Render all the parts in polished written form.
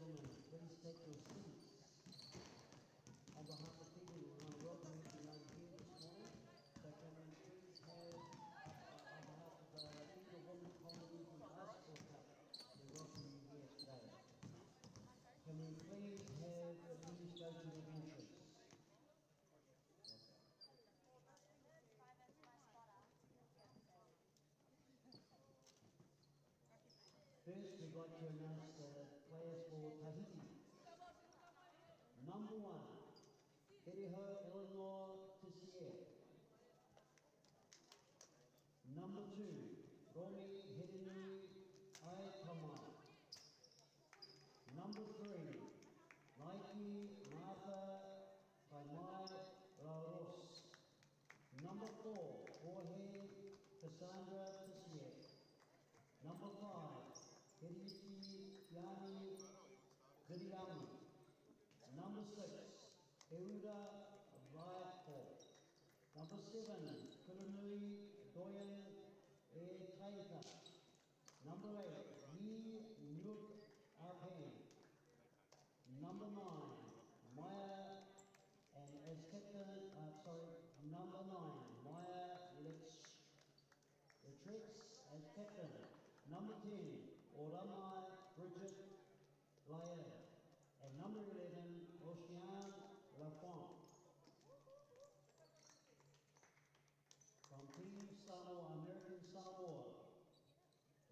gentlemen, please take your seats. On behalf of FIBA, we want to welcome everyone here this morning. So can we please have, on behalf of the FIBA Women's Polynesian Basketball Cup, we welcome you here today. Can we please have the administration of entrance? First, we'd like to announce the players for Tahiti. Number 1, Eriho Eleanor Tissier. Number 2, Romy Hedinui Aitama. Number 3, Nike Martha Taimai Raros. Number 4, Jorge Cassandra Tissier. Number 5, Hiriiki Tiani Viriami. Number 6, Euda Raiako. Number 7, Kurunui Doyen E Taita. Number 8, Yi Nuk Arhan. Number 9, Maya, and as captain, number 9, Maya Letrix as captain. Number 10, Oramai Bridget Laia. And number 11, Ocean Lafont. From Team Samoa, American Samoa,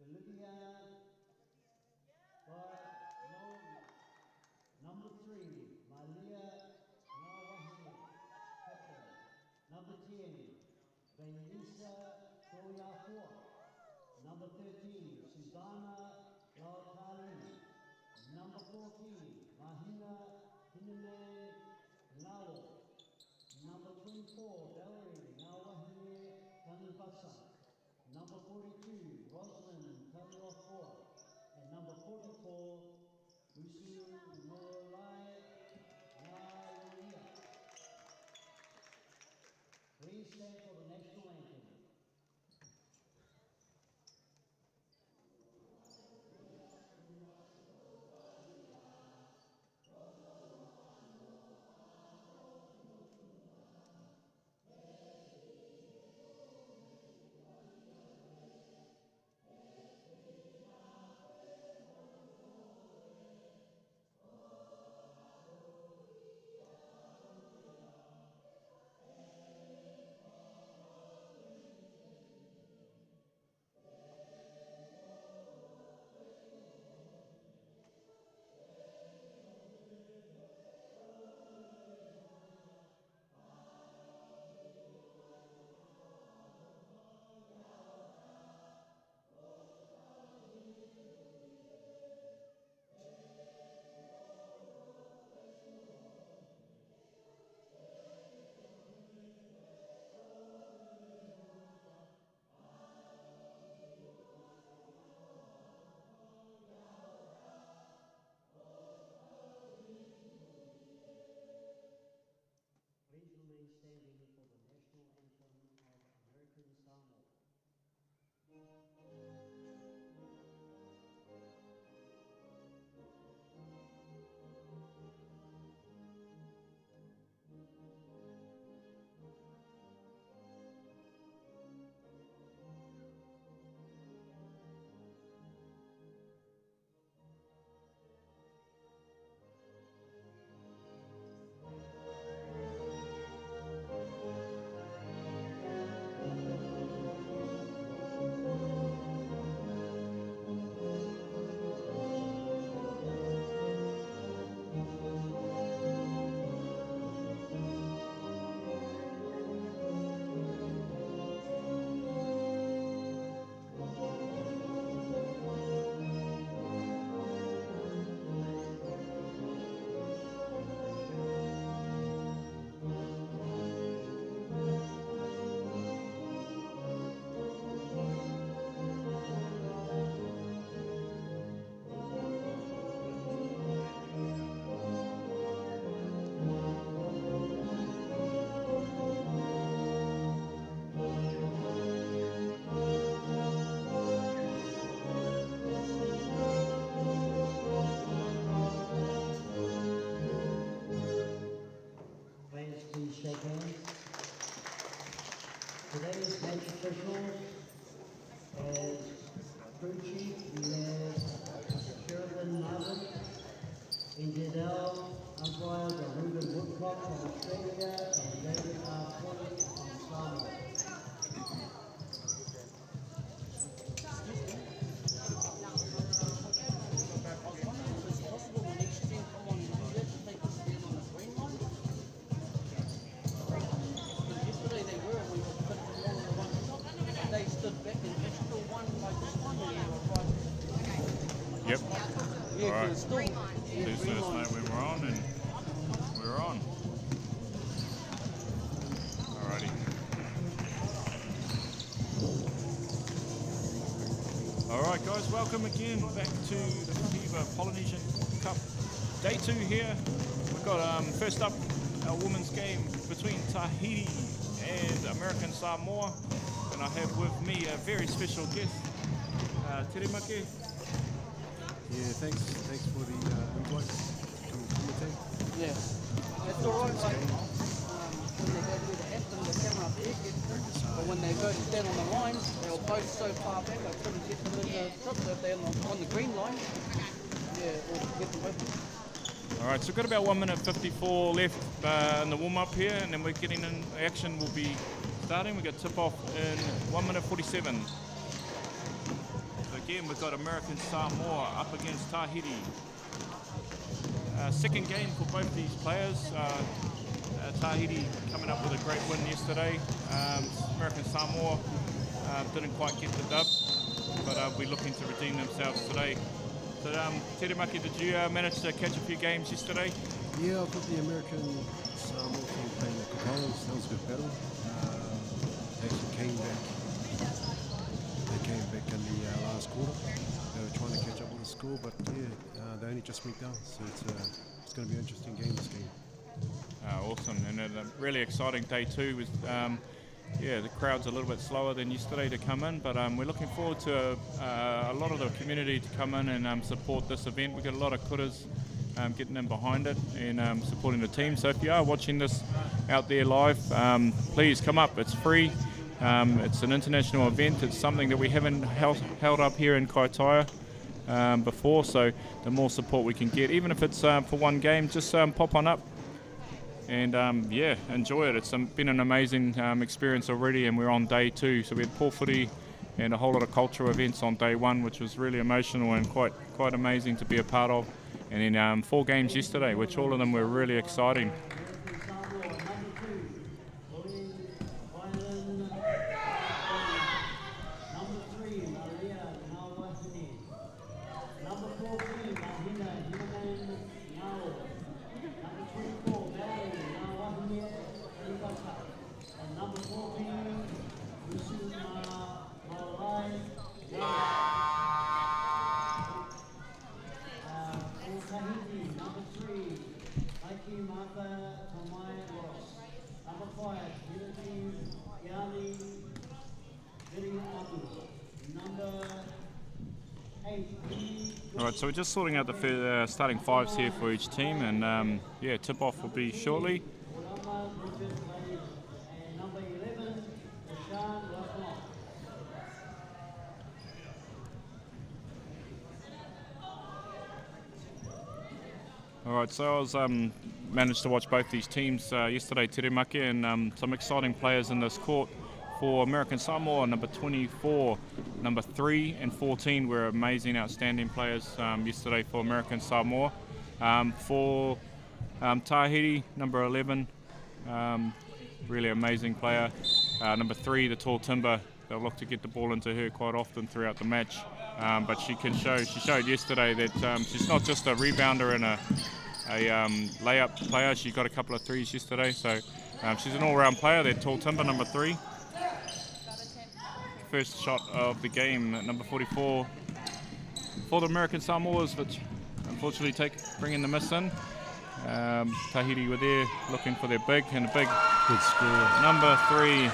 Olivia Barnoni. Number 3, Malia Nawahi, captain. Number 10, Vanessa Toyafua. Number 13, Susanna Lautali. Number 14, Mahina Hinane Nao. Number 24, Valerie Nawahine Tanipasa. Number 42, Rosalind Taliofua. And number 44, Usu Molai Naonia. Please stand for the national anthem. officials. As crew chief, we have Sheridan Marvin, NZL umpires are Ruben Woodcock from Australia and David R. Polly from Samoa. Yep. All right. Please let us know when we're on, and we're on. Alrighty. All right, guys. Welcome again back to the FIBA Polynesian Cup Day 2 here. We've got first up our women's game between Tahiti and American Samoa, and I have with me a very special guest, Terimake. Yeah, thanks for the invite to commentate. Yeah, it's all right. Like, when they go through the anthem, the camera up there gets them, but when they go to stand on the line, they'll both so far back, I couldn't get them in the top, so if they're on the green line, yeah, we'll get them both. All right, so we've got about 1 minute 54 left in the warm-up here, and then we're getting in. Action will be starting. We've got tip-off in 1 minute 47. Again, we've got American Samoa up against Tahiti. Second game for both these players. Tahiti coming up with a great win yesterday. American Samoa didn't quite get the dub, but we're looking to redeem themselves today. So, Terimaki, did you manage to catch a few games yesterday? Yeah, I thought the American Samoa team playing the Kokoros, that was a good battle. They actually came back. They came back in the last quarter. They were trying to catch up with the score, but yeah, they only just went down. So it's going to be an interesting game, this game. Awesome, and a really exciting day too. With yeah, the crowd's a little bit slower than yesterday to come in, but we're looking forward to a lot of the community to come in and support this event. We've got a lot of kuras getting in behind it and supporting the team. So if you are watching this out there live, please come up. It's free. It's an international event. It's something that we haven't held up here in Kaitaia before, so the more support we can get, even if it's for one game, just pop on up and yeah, enjoy it. It's been an amazing experience already, and we're on day 2, so we had pool footy and a whole lot of cultural events on day 1, which was really emotional and quite amazing to be a part of, and then 4 games yesterday, which all of them were really exciting. Alright, so we're just sorting out the starting 5s here for each team, and yeah, tip-off will be shortly. Alright, so I was managed to watch both these teams yesterday, Terimaki, and some exciting players in this court. For American Samoa, number 24, number 3 and 14 were amazing, outstanding players yesterday for American Samoa. For Tahiti, number 11, really amazing player. Number 3, the tall timber, they'll look to get the ball into her quite often throughout the match. But she showed yesterday that she's not just a rebounder and a layup player. She got a couple of threes yesterday, so she's an all-round player. That tall timber, number 3. First shot of the game, number 44 for the American Samoas, which unfortunately bringing the miss in. Tahiti were there looking for their big, and a big good score. Number 3,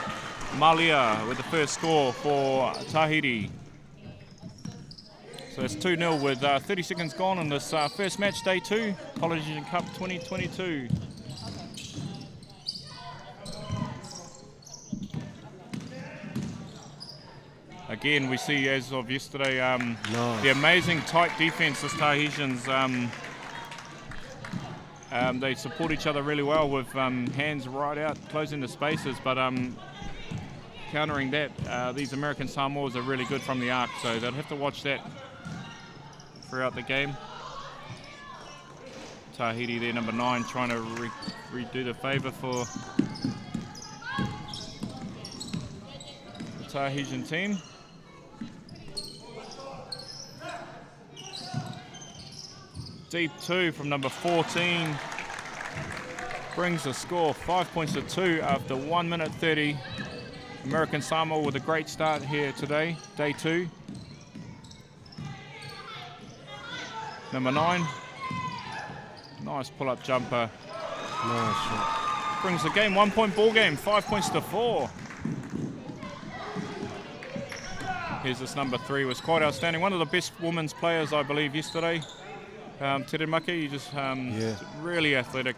Malia with the first score for Tahiti. So it's 2-0 with 30 seconds gone in this first match, day 2, Polynesian Cup 2022. again, we see as of yesterday Nice. the amazing tight defense. This Tahitians, they support each other really well with hands right out, closing the spaces, but countering that, these American Samoas are really good from the arc, so they'll have to watch that throughout the game. Tahiti there, number 9, trying to redo the favour for the Tahitian team. Deep 2 from number 14 brings the score 5 points to 2 after 1 minute 30. American Samoa with a great start here today, day 2. Number 9, nice pull-up jumper. Nice shot. Brings the game 1 point ball game, 5 points to 4. Here's this number 3, was quite outstanding. One of the best women's players, I believe, yesterday. Tere Maki, just really athletic.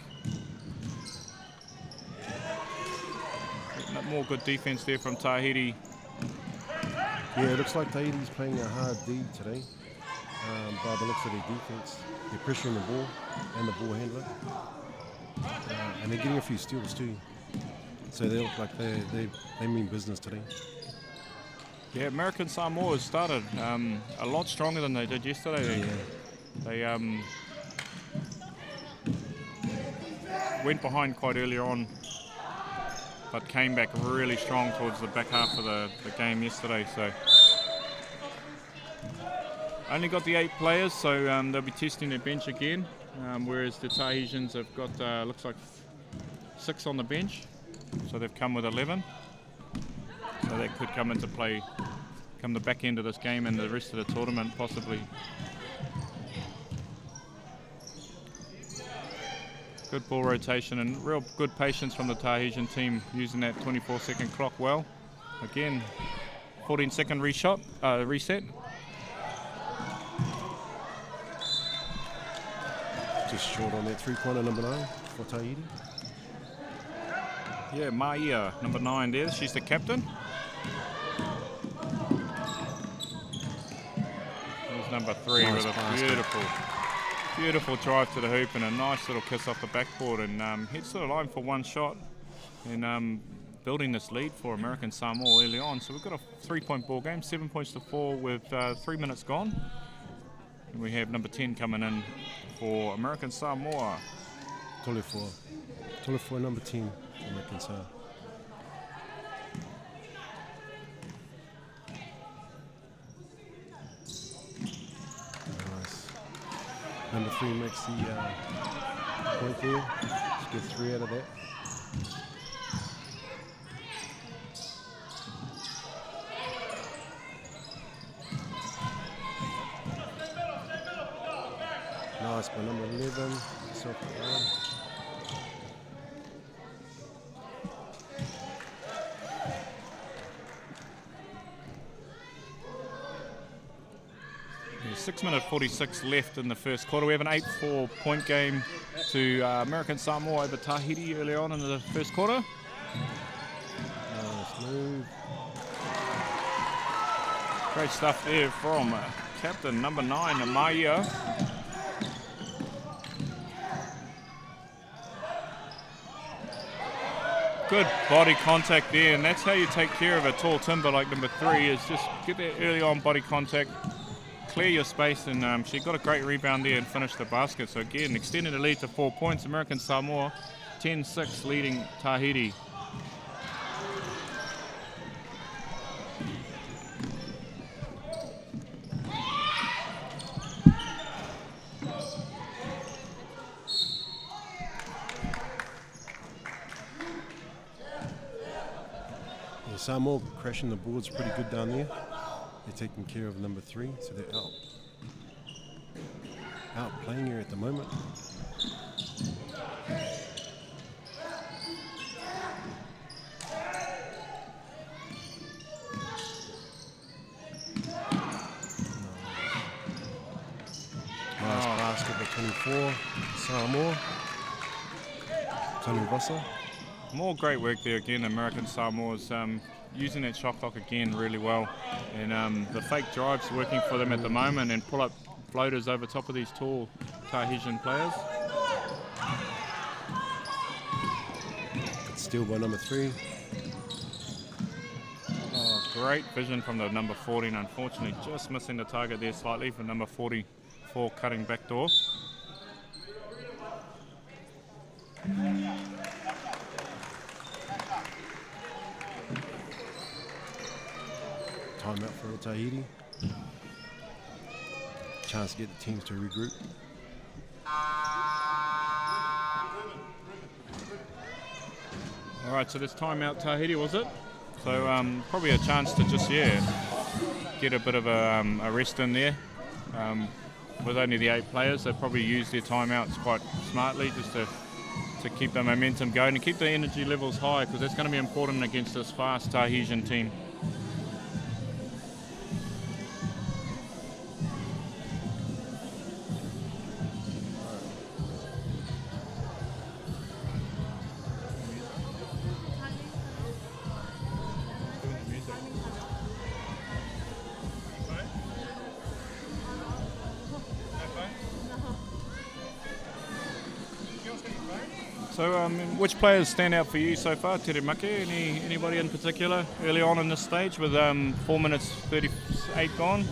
More good defense there from Tahiti. Yeah, it looks like Tahiti's playing a hard D today. By the looks of their defense, they're pressuring the ball and the ball handler, and they're getting a few steals too. So they look like they mean business today. Yeah, American Samoa started a lot stronger than they did yesterday. They went behind quite early on, but came back really strong towards the back half of the game yesterday. So only got the 8 players, so they'll be testing their bench again, whereas the Tahitians have got looks like 6 on the bench, so they've come with 11. So that could come into play come the back end of this game and the rest of the tournament possibly. Good ball rotation and real good patience from the Tahitian team using that 24-second clock well. Again, 14-second reset. Just short on that 3-pointer, number 9 for Tahiti. Yeah, Maia, number 9 there. She's the captain. There's number 3 Nice with a beautiful drive to the hoop and a nice little kiss off the backboard, and hits to the line for 1 shot, and building this lead for American Samoa early on. So we've got a 3-point ball game, 7 points to 4 with 3 minutes gone. And we have number 10 coming in for American Samoa. Tolefua, number 10, American Samoa. Nice. Number 3 makes the point there. Let's get 3 out of that. Nice by number 11. There's 6 minutes 46 left in the first quarter. We have an 8-4 point game to American Samoa over Tahiti early on in the first quarter. Nice move. Great stuff there from captain number 9, Maia. Good body contact there, and that's how you take care of a tall timber like number 3, is just get that early on body contact, clear your space, and she got a great rebound there and finished the basket. So again, extending the lead to 4 points. American Samoa 10-6 leading Tahiti. Samoa crashing the boards pretty good down there. They're taking care of number 3, so they're out playing her at the moment. Nice basket by 24, Samoa. Tony Vasa. More great work there again. American Samoa's using that shot clock again really well. And the fake drive's working for them at the moment, and pull-up floaters over top of these tall Tahitian players. Still by number 3. Oh, great vision from the number 14. Unfortunately, just missing the target there slightly for number 44 cutting back door. Timeout for Tahiti. Chance to get the teams to regroup. All right, so this timeout Tahiti, was it? So probably a chance to just, get a bit of a rest in there. With only the 8 players, they probably use their timeouts quite smartly just to keep the momentum going and keep the energy levels high, because that's going to be important against this fast Tahitian team. So which players stand out for you so far, Tere Make? Anybody in particular early on in this stage with 4 minutes 38 gone?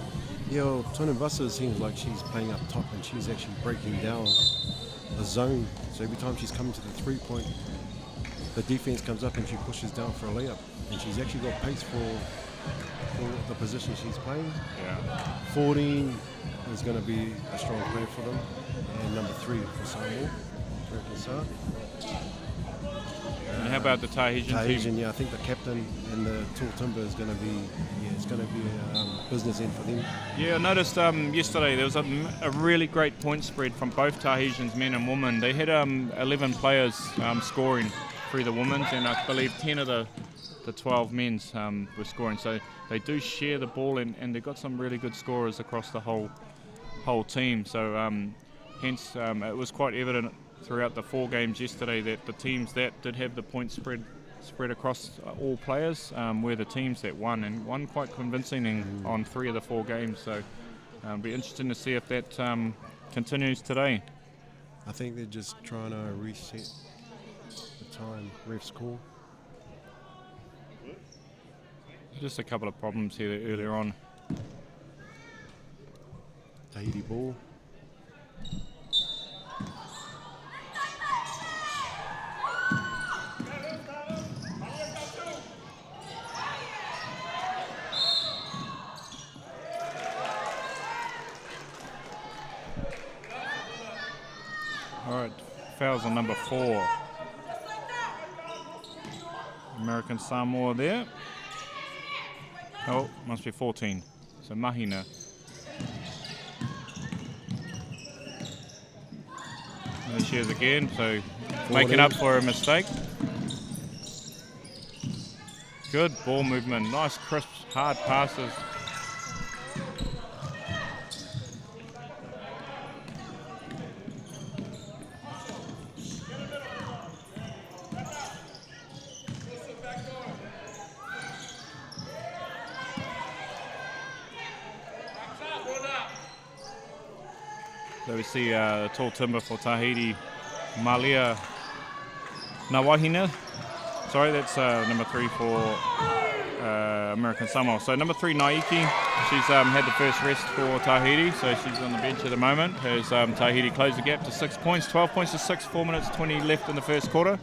Yeah, well, Tony Vasa seems like she's playing up top and she's actually breaking down the zone. So every time she's coming to the 3-point, the defense comes up and she pushes down for a layup. And she's actually got pace for the position she's playing. Yeah. 14 is going to be a strong player for them. And number 3 for Samoa. And how about the Tahitian team? Yeah, I think the captain and the tall timber is going to be, it's going to be a business end for them. Yeah, I noticed yesterday there was a really great point spread from both Tahitians, men and women. They had 11 players scoring through the women's, and I believe 10 of the 12 men's were scoring. So they do share the ball, and they've got some really good scorers across the whole team. So hence it was quite evident throughout the 4 games yesterday that the teams that did have the point spread across all players were the teams that won, and won quite convincingly on 3 of the 4 games. So it'll be interesting to see if that continues today. I think they're just trying to reset the time refs call. Just a couple of problems here earlier on. Tahiti ball. All right, fouls on number 4. American Samoa there. Oh, must be 14. So Mahina. There she is again, so 14. Making up for a mistake. Good ball movement, nice crisp, hard passes. So we see tall timber for Tahiti, Malia Nawahina. Sorry, that's number 3 for American Samoa. So number 3, Naiki, she's had the first rest for Tahiti, so she's on the bench at the moment. As Tahiti closed the gap to 6 points, 12 points to 6, 4 minutes 20 left in the first quarter.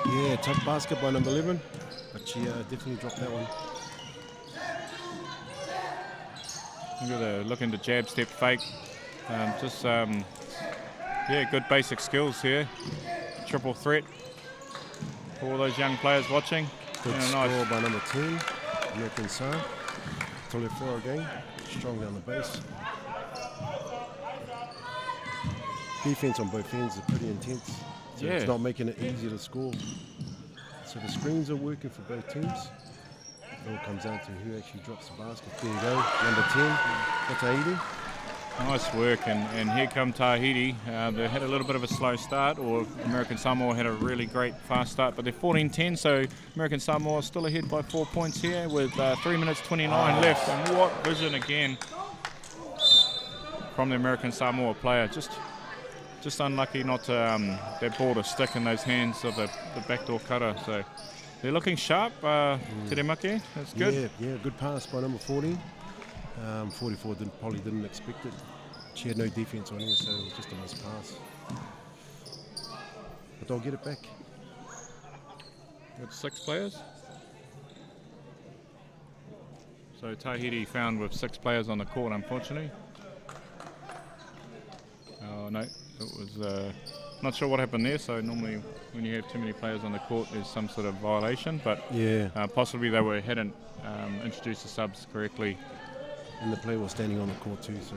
Yeah, tough basket by number 11, but she definitely dropped that one. Look at the looking to jab, step, fake. Yeah, good basic skills here. Triple threat for all those young players watching. Good score by number 10, American Sa. Tolefua again, strong down the base. Defense on both ends is pretty intense. So it's not making it easy to score. So the screens are working for both teams. It all comes down to who actually drops the basket. There you go, number 10 for Tahiti. Nice work, and here come Tahiti. They had a little bit of a slow start, or American Samoa had a really great fast start, but they're 14-10, so American Samoa still ahead by 4 points here with 3 minutes 29 left. And what vision again from the American Samoa player. Just unlucky not to that ball to stick in those hands of the backdoor cutter. So they're looking sharp. Teremake, that's good. Yeah, good pass by number 14. 44 probably didn't expect it. She had no defense on her, so it was just a missed pass. But they'll get it back. Got 6 players. So Tahiti found with 6 players on the court, unfortunately. Oh no, it was not sure what happened there. So normally when you have too many players on the court, there's some sort of violation. But yeah, possibly they hadn't introduced the subs correctly. And the player was standing on the court too, so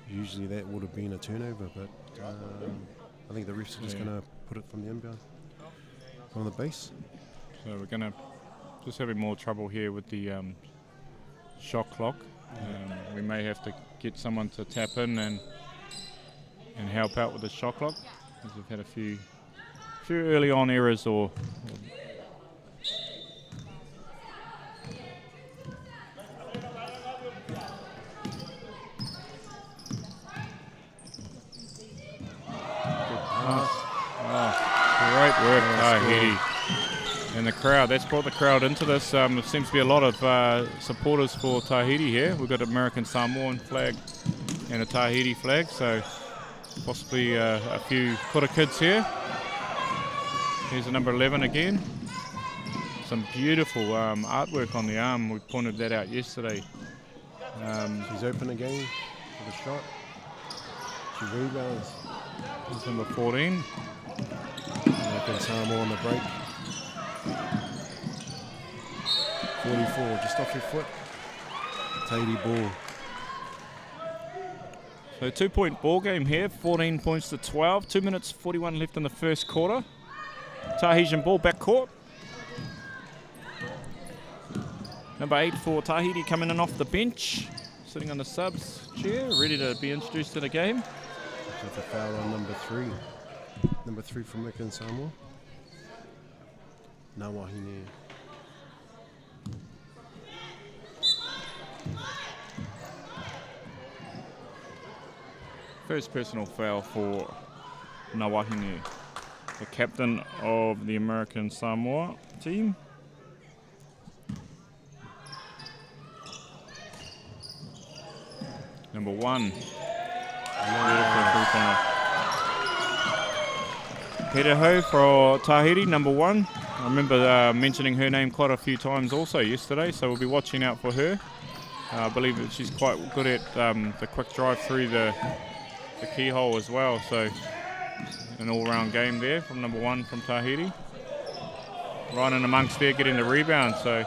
usually that would have been a turnover, but I think the refs are just going to put it from the inbound, from the base. So we're going to just having more trouble here with the shot clock. We may have to get someone to tap in and help out with the shot clock, because we've had a few early on errors or great work, Tahiti. And the crowd, that's brought the crowd into this. There seems to be a lot of supporters for Tahiti here. We've got an American Samoan flag and a Tahiti flag, so possibly a few kura kids here. Here's the number 11 again. Some beautiful artwork on the arm. We pointed that out yesterday. She's open again for the shot. She rebounds. This is number 14. American Samoa on the break. 44, just off your foot. Tahiti ball. So 2-point ball game here, 14 points to 12. 2 minutes 41 left in the first quarter. Tahitian ball back court. Number 8 for Tahiti coming in off the bench, sitting on the subs chair, ready to be introduced to the game. With a foul on number 3. Number 3 from American Samoa. Nawahine. First personal foul for Nawahine, the captain of the American Samoa team. Number 1. Peteho for Tahiti, number 1. I remember mentioning her name quite a few times also yesterday, so we'll be watching out for her. I believe that she's quite good at the quick drive through the keyhole as well, so an all-round game there from number 1 from Tahiti. Right in amongst there, getting the rebound, so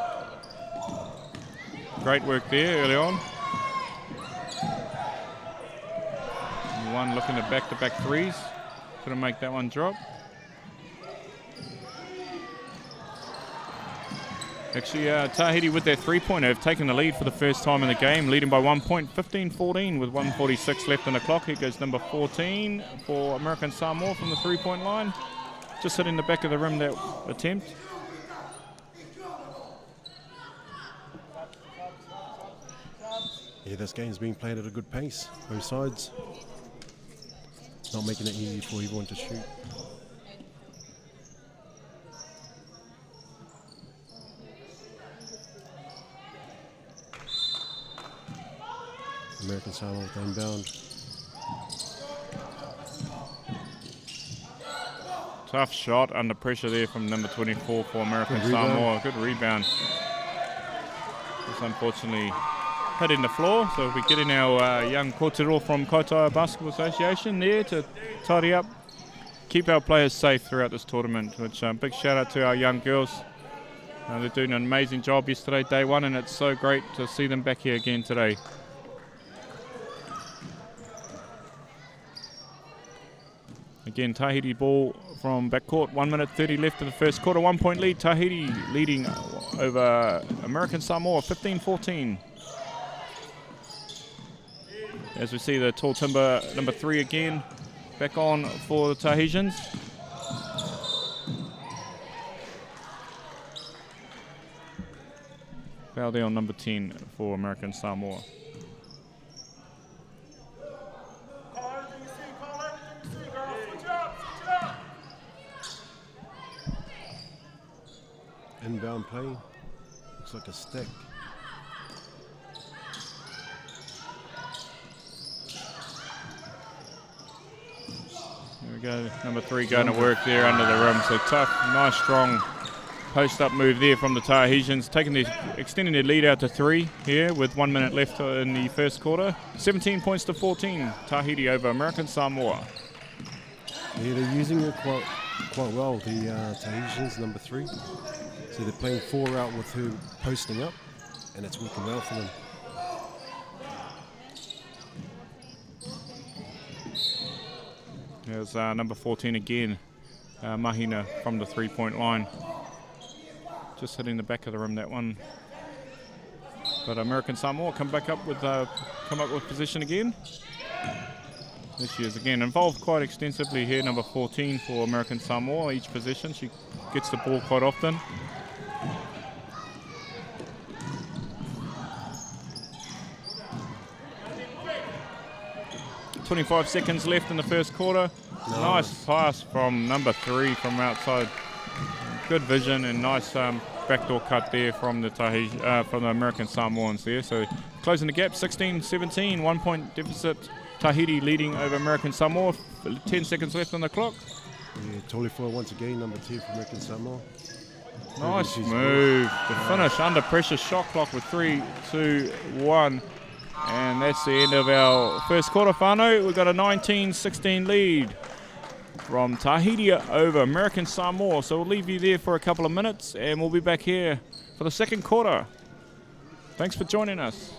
great work there early on. Number 1 looking at back-to-back threes, couldn't make that one drop. Actually, Tahiti with their three-pointer have taken the lead for the first time in the game, leading by 1 point, 15-14 with 1:46 left in the clock. Here goes number 14 for American Samoa from the three-point line. Just hitting the back of the rim, that attempt. Yeah, this game's being played at a good pace, both sides. Not making it easy for everyone to shoot. American Samoa with the inbound. Tough shot under pressure there from number 24 for American Samoa. Good rebound. Just unfortunately hitting the floor, so we'll be getting our young kōtero from Kaitaia Basketball Association there to tidy up, keep our players safe throughout this tournament, which big shout out to our young girls. They're doing an amazing job yesterday, day 1, and it's so great to see them back here again today. Again, Tahiti ball from backcourt. 1 minute 30 left in the first quarter. 1 point lead. Tahiti leading over American Samoa, 15-14. as we see the tall timber number 3 again back on for the Tahitians. Foul there on number 10 for American Samoa. Inbound play. Looks like a stick. There we go, number 3 going to work there under the rim. So tough, nice, strong post-up move there from the Tahitians, extending their lead out to 3 here with 1 minute left in the first quarter. 17 points to 14, Tahiti over American Samoa. Yeah, they're using it quite well, the Tahitians, number 3. So they're playing 4 out with her posting up, and it's working well for them. There's number 14 again, Mahina from the 3-point line. Just hitting the back of the rim, that one. But American Samoa come up with position again. There she is again, involved quite extensively here, number 14 for American Samoa, each position. She gets the ball quite often. .25 seconds left in the first quarter. Nice pass from number 3 from outside. Good vision and nice backdoor cut there from the from the American Samoans there. So closing the gap, 16-17, 1 point deficit. Tahiti leading over American Samoa. 10 seconds left on the clock. Yeah, Tolifoa once again, number 10 for American Samoa. Nice move to finish under pressure. Shot clock with 3, 2, 1. And that's the end of our first quarter, whānau. We've got a 19-16 lead from Tahiti over American Samoa. So we'll leave you there for a couple of minutes and we'll be back here for the second quarter. Thanks for joining us.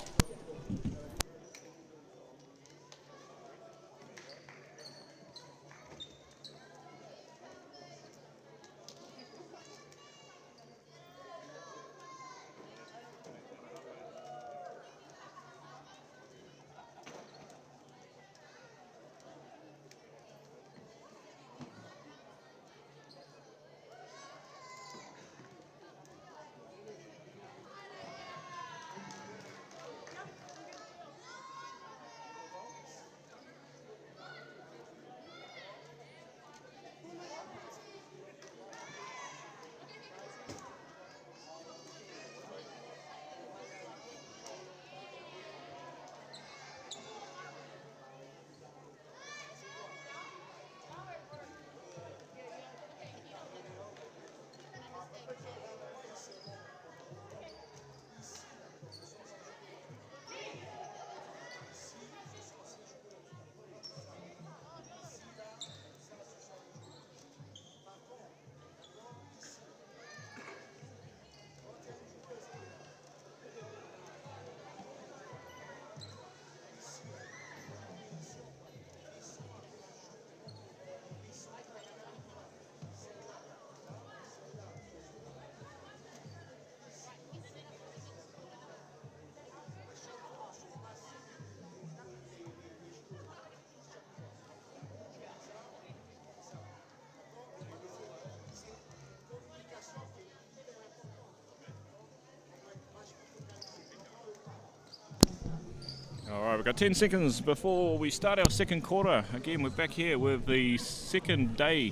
All right, we've got 10 seconds before we start our second quarter. Again, we're back here with the second day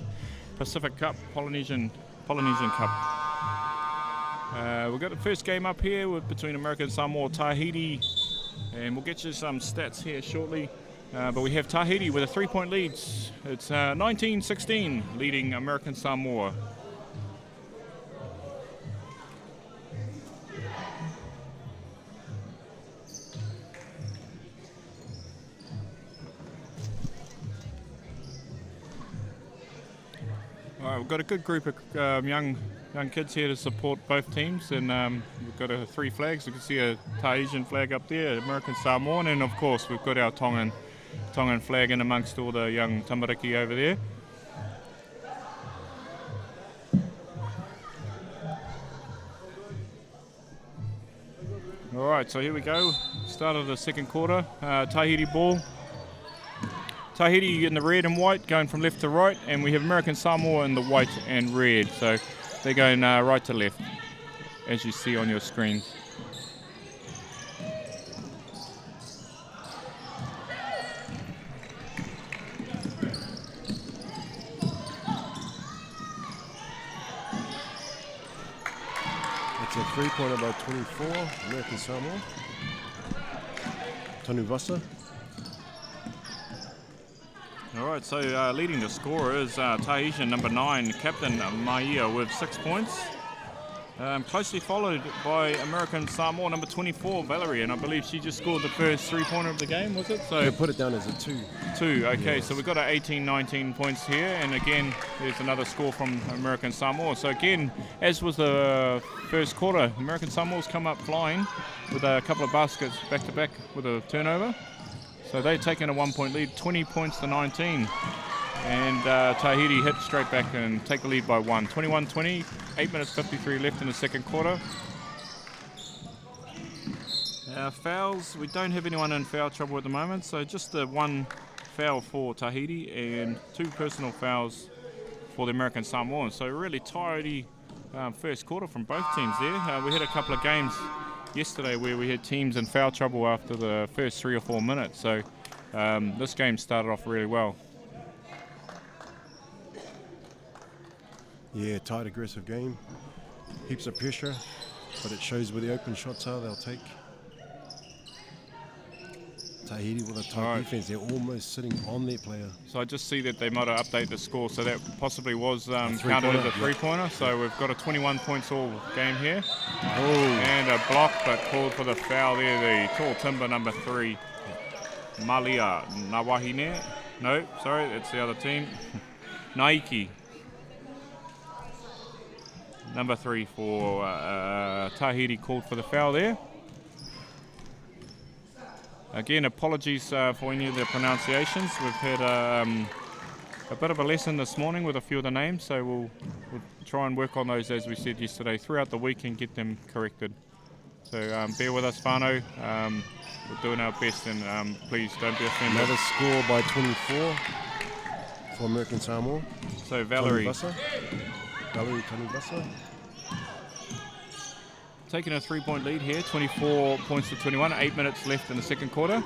Pacific Cup, Polynesian Cup. We've got the first game up here between American Samoa and Tahiti, and we'll get you some stats here shortly. But we have Tahiti with a 3-point lead. It's 19-16 leading American Samoa. We've got a good group of young kids here to support both teams, and we've got 3 flags. You can see a Tahitian flag up there, American Samoan, and of course we've got our Tongan flag in amongst all the young tamariki over there. All right, so here we go. start of the second quarter. Tahiti ball. Tahiti in the red and white, going from left to right, and we have American Samoa in the white and red. So they're going right to left, as you see on your screen. It's a 3-pointer by 24, American Samoa. Tanuvasa. All right, so leading the scorer is Tahitian number 9, Captain Maia, with 6 points. Closely followed by American Samoa number 24, Valerie, and I believe she just scored the first 3-pointer of the game, was it? So They put it down as a 2. 2, okay, Yes. so we've got 18-19 points here, and again, there's another score from American Samoa. So again, as was the first quarter, American Samoa's come up flying with a couple of baskets back-to-back with a turnover. So they've taken a 1-point lead, 20 points to 19. And Tahiti hit straight back and take the lead by 1. 21-20, 8 minutes 53 left in the second quarter. Fouls, we don't have anyone in foul trouble at the moment, so just the 1 foul for Tahiti and 2 personal fouls for the American Samoans. So really tidy first quarter from both teams there. We had a couple of games yesterday where we had teams in foul trouble after the first 3 or 4 minutes, so this game started off really well. Yeah, tight, aggressive game. Heaps of pressure, but it shows where the open shots are, they'll take. Tahiti with a tight defense, they're almost sitting on their player. So I just see that they might have updated the score, so that possibly was counted as a 3-pointer. So we've got a 21 points all game here. And a block, but called for the foul there, the tall timber number 3, Malia Nawahine. No, sorry, that's the other team. Naiki. Number 3 for Tahiti called for the foul there. Again, apologies for any of the pronunciations. We've had a bit of a lesson this morning with a few of the names, so we'll try and work on those, as we said yesterday, throughout the week and get them corrected. So bear with us, whānau. We're doing our best, and please don't be offended. Another score by 24 for American Samoa. So Valerie Tanuvasa. Taking a 3-point lead here, 24 points to 21, 8 minutes left in the second quarter.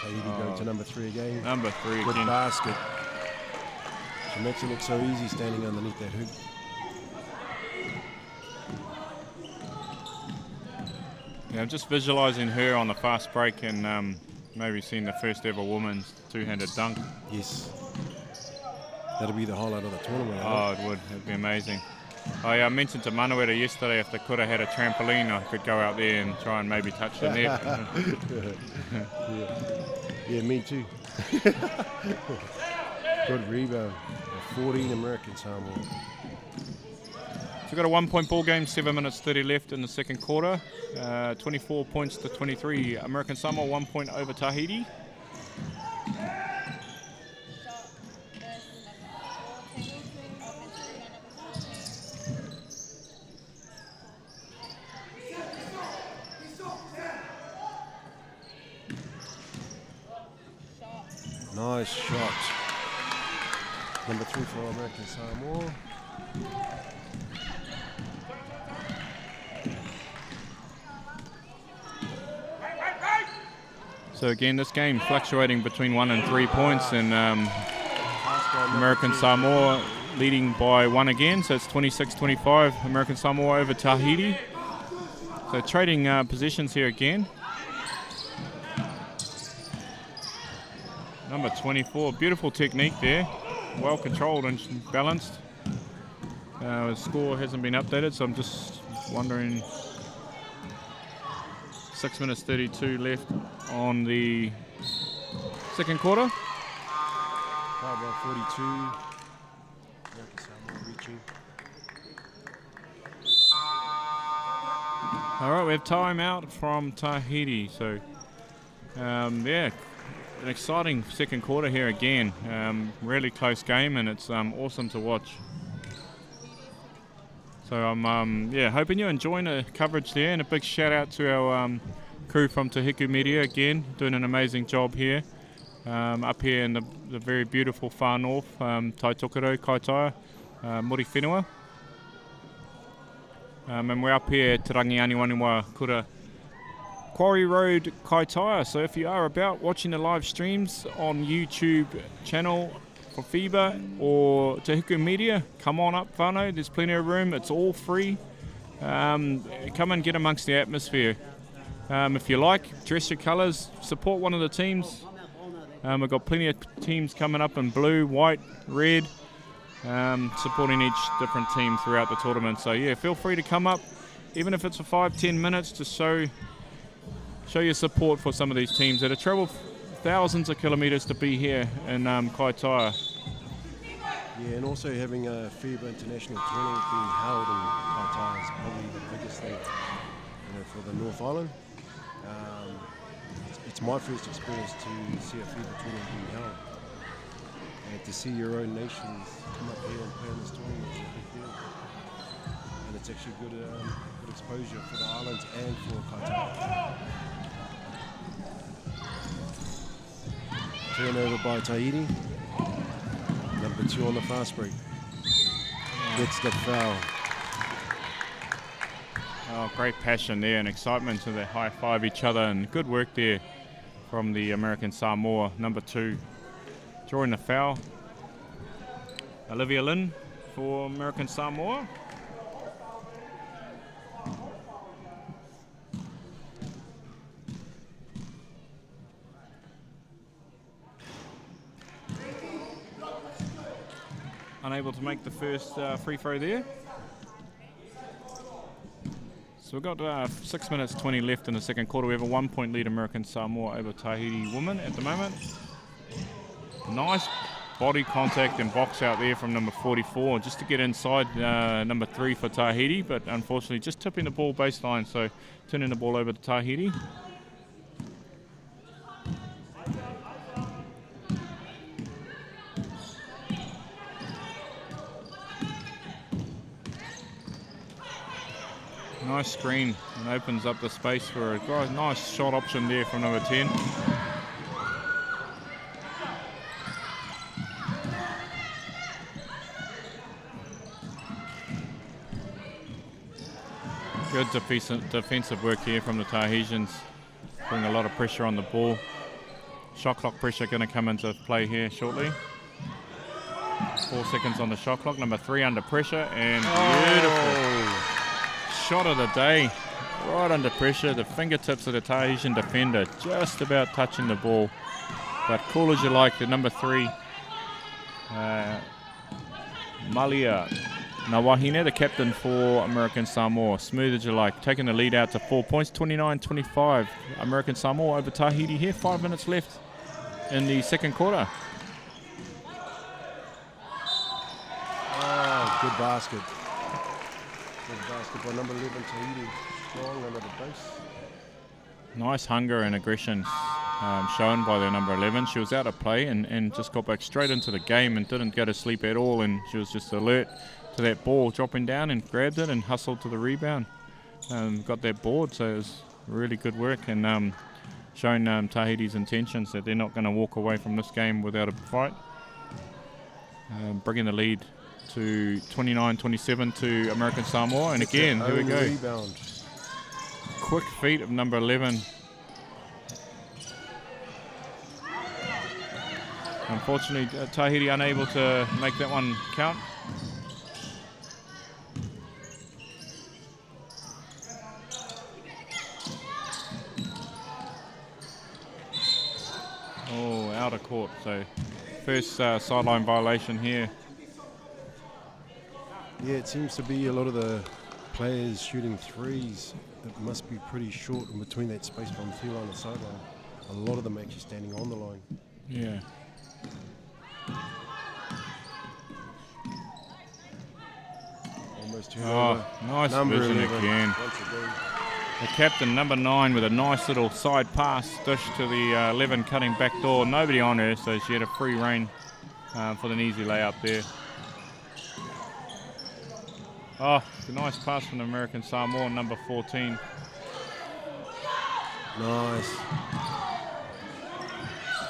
Tahiti going to number 3 again. Number 3 Good again. basket. She makes it look so easy standing underneath that hoop. Yeah, I'm just visualising her on the fast break and maybe seeing the first ever women's 2-handed dunk. Yes. That'll be the highlight of the tournament. Oh, it would. It'd be amazing. I mentioned to Manueta yesterday if they could have had a trampoline, I could go out there and try and maybe touch the net. Yeah, me too. Good rebound. 14 American Samoa. So we've got a 1-point ball game, 7 minutes 30 left in the second quarter. 24 points to 23. American Samoa 1 point over Tahiti. Nice shot. Number 3 for American Samoa. So again, this game fluctuating between 1 and 3 points, and American Samoa leading by 1 again, so it's 26-25, American Samoa over Tahiti. So trading positions here again. Number 24, beautiful technique there, well controlled and balanced. The score hasn't been updated, so I'm just wondering. 6 minutes 32 left on the second quarter. 5-42. American Samoa reaching. All right, we have timeout from Tahiti. So, yeah, an exciting second quarter here again. Really close game, and it's awesome to watch. So I'm hoping you're enjoying the coverage there, and a big shout out to our crew from Tahiti Media again, doing an amazing job here. Up here in the very beautiful far north, Taitokoro, Kaitaia, Mori Whenua. And we're up here at Te Rangi Aniwaniwa Kura Quarry Road, Kaitaia. So if you are about watching the live streams on YouTube channel for FIBA or Tahiti Media, come on up, whānau. There's plenty of room. It's all free. Come and get amongst the atmosphere. If you like, dress your colours, support one of the teams. We've got plenty of teams coming up in blue, white, red, supporting each different team throughout the tournament. So yeah, feel free to come up, even if it's for 5-10 minutes, to show your support for some of these teams that have travelled thousands of kilometres to be here in Kaitaia. Yeah, and also having a FIBA international tournament being held in Kaitaia is probably the biggest thing, for the North Island. It's my first experience to see a FIBA tournament being held, and to see your own nations come up here and play in this tournament is a big deal. And it's actually good exposure for the islands and for Kaitaia. Turnover by Tahiti. Number 2 on the fast break. Gets the foul. Oh, great passion there and excitement to they high-five each other, and good work there from the American Samoa, number 2. Drawing the foul. Olivia Lynn for American Samoa. Unable to make the first free throw there. So we've got 6 minutes 20 left in the second quarter. We have a 1-point lead, American Samoa over Tahiti women at the moment. Nice body contact and box out there from number 44 just to get inside number 3 for Tahiti, but unfortunately just tipping the ball baseline, so turning the ball over to Tahiti. Nice screen and opens up the space for a nice shot option there from number 10. Good defensive work here from the Tahitians, putting a lot of pressure on the ball. Shot clock pressure going to come into play here shortly. 4 seconds on the shot clock. Number 3 under pressure, and beautiful shot of the day, right under pressure. The fingertips of the Tahitian defender just about touching the ball, but cool as you like. The number 3, Malia Nawahine, the captain for American Samoa. Smooth as you like, taking the lead out to 4 points, 29-25. American Samoa over Tahiti here. 5 minutes left in the second quarter. Oh, good basket. By number 11, Tahiti, strong under the base. Nice hunger and aggression shown by their number 11. She was out of play and just got back straight into the game and didn't go to sleep at all, and she was just alert to that ball dropping down and grabbed it and hustled to the rebound. Got that board, so it was really good work, and showing Tahiti's intentions that they're not going to walk away from this game without a fight. Bringing the lead to 29-27 to American Samoa, and again, here we go. Rebound. Quick feet of number 11. Unfortunately, Tahiti unable to make that one count. Oh, out of court. So first sideline violation here. Yeah, it seems to be a lot of the players shooting threes. It must be pretty short in between that space from the field line and sideline. A lot of them actually standing on the line. Yeah. Almost turnover. Oh, nice number vision 11, again. once again. The captain, number 9, with a nice little side pass dish to the 11 cutting back door. Nobody on her, so she had a free rein for an easy layup there. Oh, nice pass from the American Samoa, number 14. Nice.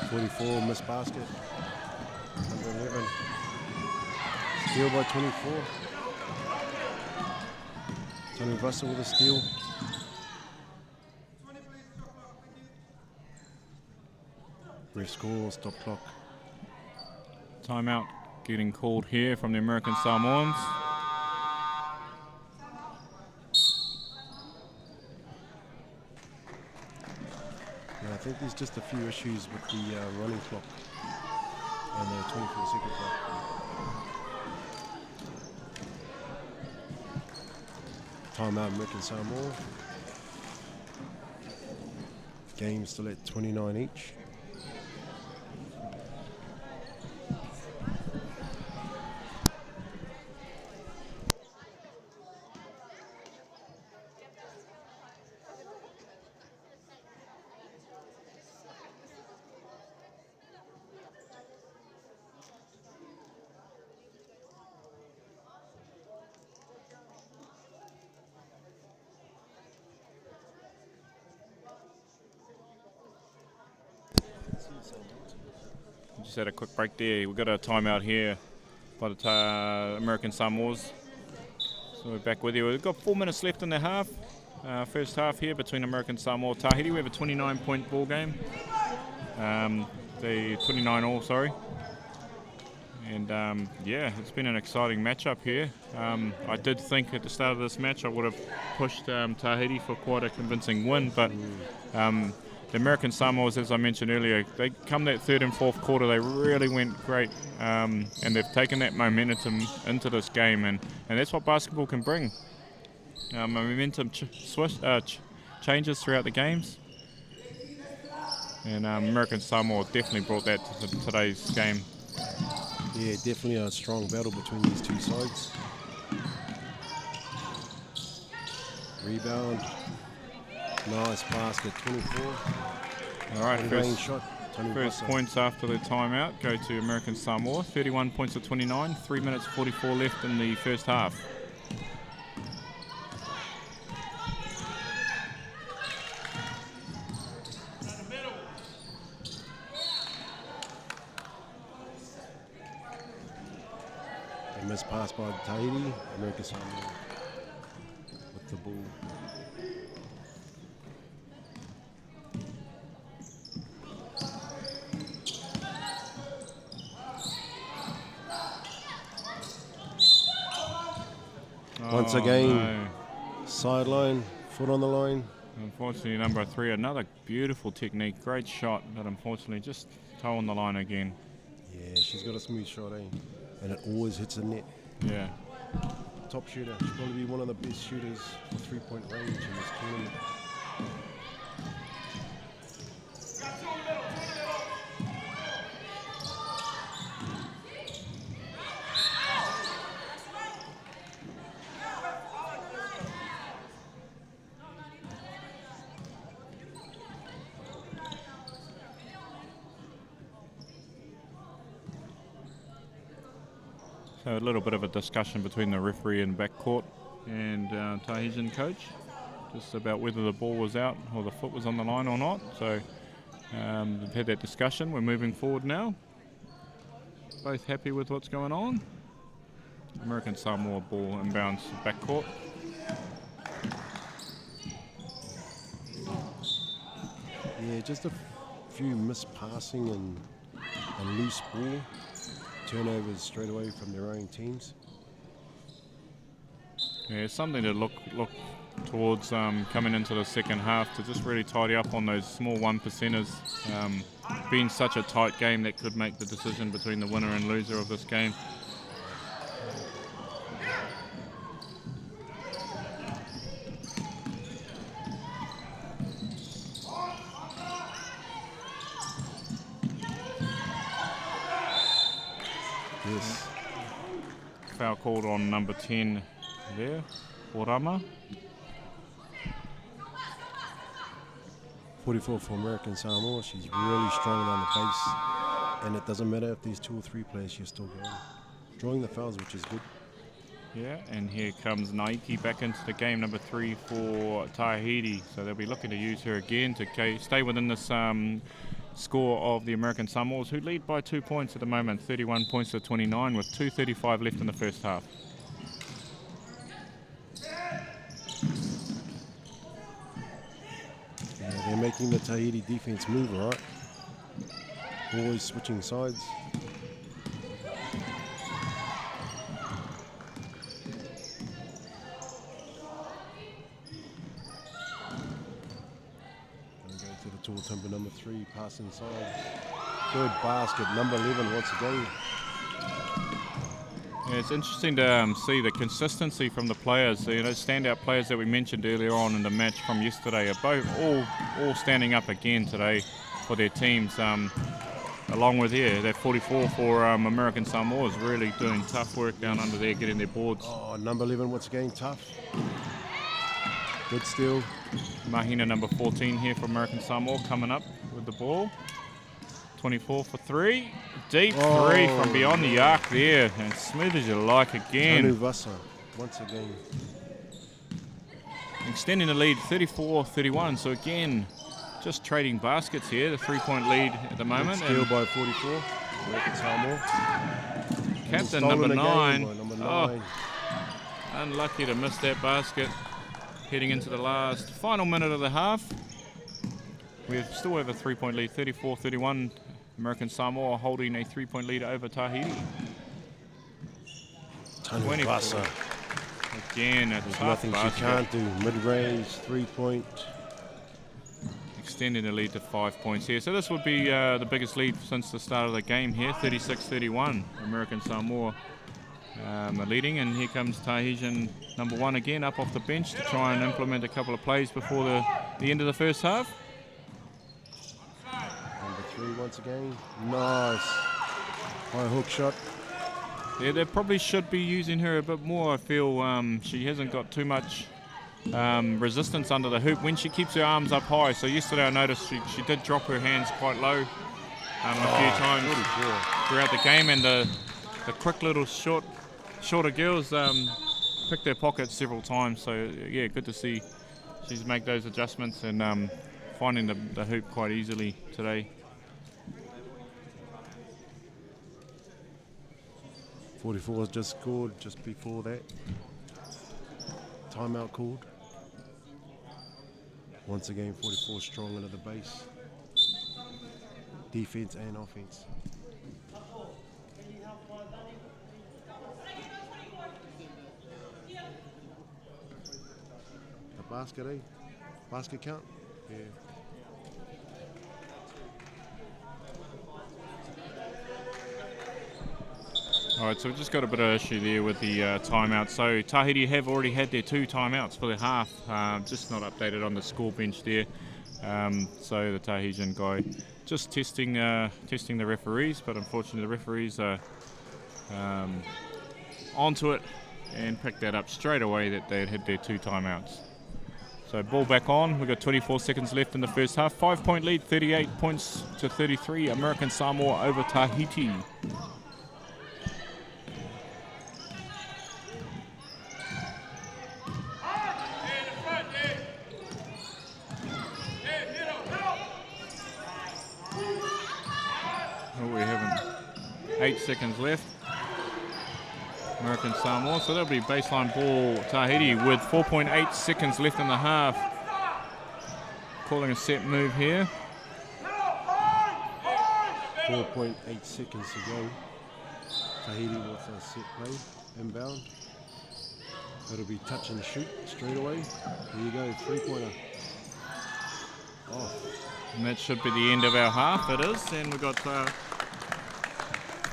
44, missed basket. Number 11. Steal by 24. Tony Russell with a steal. Ref score, stop clock. Timeout getting called here from the American Samoans. Yeah, I think there's just a few issues with the running clock and the 24-second clock. Timeout, American Samoa. Game still at 29 each. Just had a quick break there. We've got a timeout here by the American Samoas. So we're back with you. We've got 4 minutes left in the half. First half here between American Samoa and Tahiti. We have a 29-point ball game. The 29 all, sorry. And yeah, it's been an exciting matchup here. I did think at the start of this match I would have pushed Tahiti for quite a convincing win, but the American Samoas, as I mentioned earlier, they come that third and fourth quarter, they really went great, and they've taken that momentum into this game, and that's what basketball can bring. Momentum changes throughout the games, and American Samoa definitely brought that to today's game. Yeah, definitely a strong battle between these two sides. Rebound. Nice basket, 24. All right, shot. First points after the timeout go to American Samoa. 31 points to 29. 3 minutes 44 left in the first half. A missed pass by Tahiti. American Samoa with the ball. Once again, sideline, foot on the line. Unfortunately, number 3, another beautiful technique, great shot, but unfortunately just toe on the line again. Yeah, she's got a smooth shot, and it always hits the net. Yeah. Top shooter. She'll probably be one of the best shooters for three-point range in this tournament. So a little bit of a discussion between the referee and backcourt and Tahitian coach, just about whether the ball was out or the foot was on the line or not. So we've had that discussion. We're moving forward now. Both happy with what's going on. American Samoa ball inbounds backcourt. Yeah, just a few missed passing and loose ball. Turnovers straight away from their own teams. Yeah, it's something to look towards coming into the second half, to just really tidy up on those small 1%ers. Being such a tight game, that could make the decision between the winner and loser of this game. Yes. Foul called on number 10 there, Orama. 44 for American Samoa. She's really strong on the base, and it doesn't matter if there's 2 or 3 players, she's still going. Drawing the fouls, which is good. Yeah, and here comes Nike back into the game, number 3 for Tahiti. So they'll be looking to use her again to stay within this score of the American Samoas, who lead by 2 points at the moment, 31 points to 29, with 2:35 left in the first half. Yeah, they're making the Tahiti defense move, right? Always switching sides. Tall timber number 3, pass inside. Good basket, number 11 once again. Yeah, it's interesting to see the consistency from the players. You know, standout players that we mentioned earlier on in the match from yesterday are both all standing up again today for their teams. Along with that 44 for American Samoa is really doing tough work down under there, getting their boards. Oh, number 11 once again, tough. Good steal. Mahina number 14 here for American Samoa coming up with the ball. 24 for 3. Deep 3 from beyond the arc there. And smooth as you like again. Vasa once again. Extending the lead 34-31. So again, just trading baskets here. The 3-point lead at the moment. Steal by 44. American Samoa. Captain number 9. Number 9. Unlucky to miss that basket. Heading into the final minute of the half. We still have a 3-point lead, 34-31. American Samoa holding a 3-point lead over Tahiti. Vasa. Again, a There's tough nothing basket. she can't do. Mid-range, 3-point. Extending the lead to 5 points here. So this would be the biggest lead since the start of the game here, 36-31. American Samoa leading, and here comes Tahitian number 1 again up off the bench to try and implement a couple of plays before the end of the first half. Number 3 once again. Nice. High hook shot. Yeah, they probably should be using her a bit more. I feel she hasn't got too much resistance under the hoop when she keeps her arms up high. So yesterday I noticed she did drop her hands quite low a few times throughout the game, and the quick little shorter girls picked their pockets several times. So yeah, good to see she's make those adjustments and finding the hoop quite easily today. 44 has just scored just before that. Timeout called. Once again, 44 strong into the base. Defense and offense. The basket, eh? Basket count? Yeah. All right, so we've just got a bit of issue there with the timeout. So Tahiti have already had their 2 timeouts for the half, just not updated on the score bench there. So the Tahitian guy just testing the referees, but unfortunately the referees are onto it and picked that up straight away that they had their 2 timeouts. So ball back on. We've got 24 seconds left in the first half. 5-point lead, 38 points to 33. American Samoa over Tahiti. We have 8 seconds left. American Samoa, so that'll be baseline ball Tahiti with 4.8 seconds left in the half. Calling a set move here. 4.8 seconds to go. Tahiti with a set play, inbound. That'll be touch and shoot straight away. There you go, 3-pointer. Off. And that should be the end of our half. It is, and we've got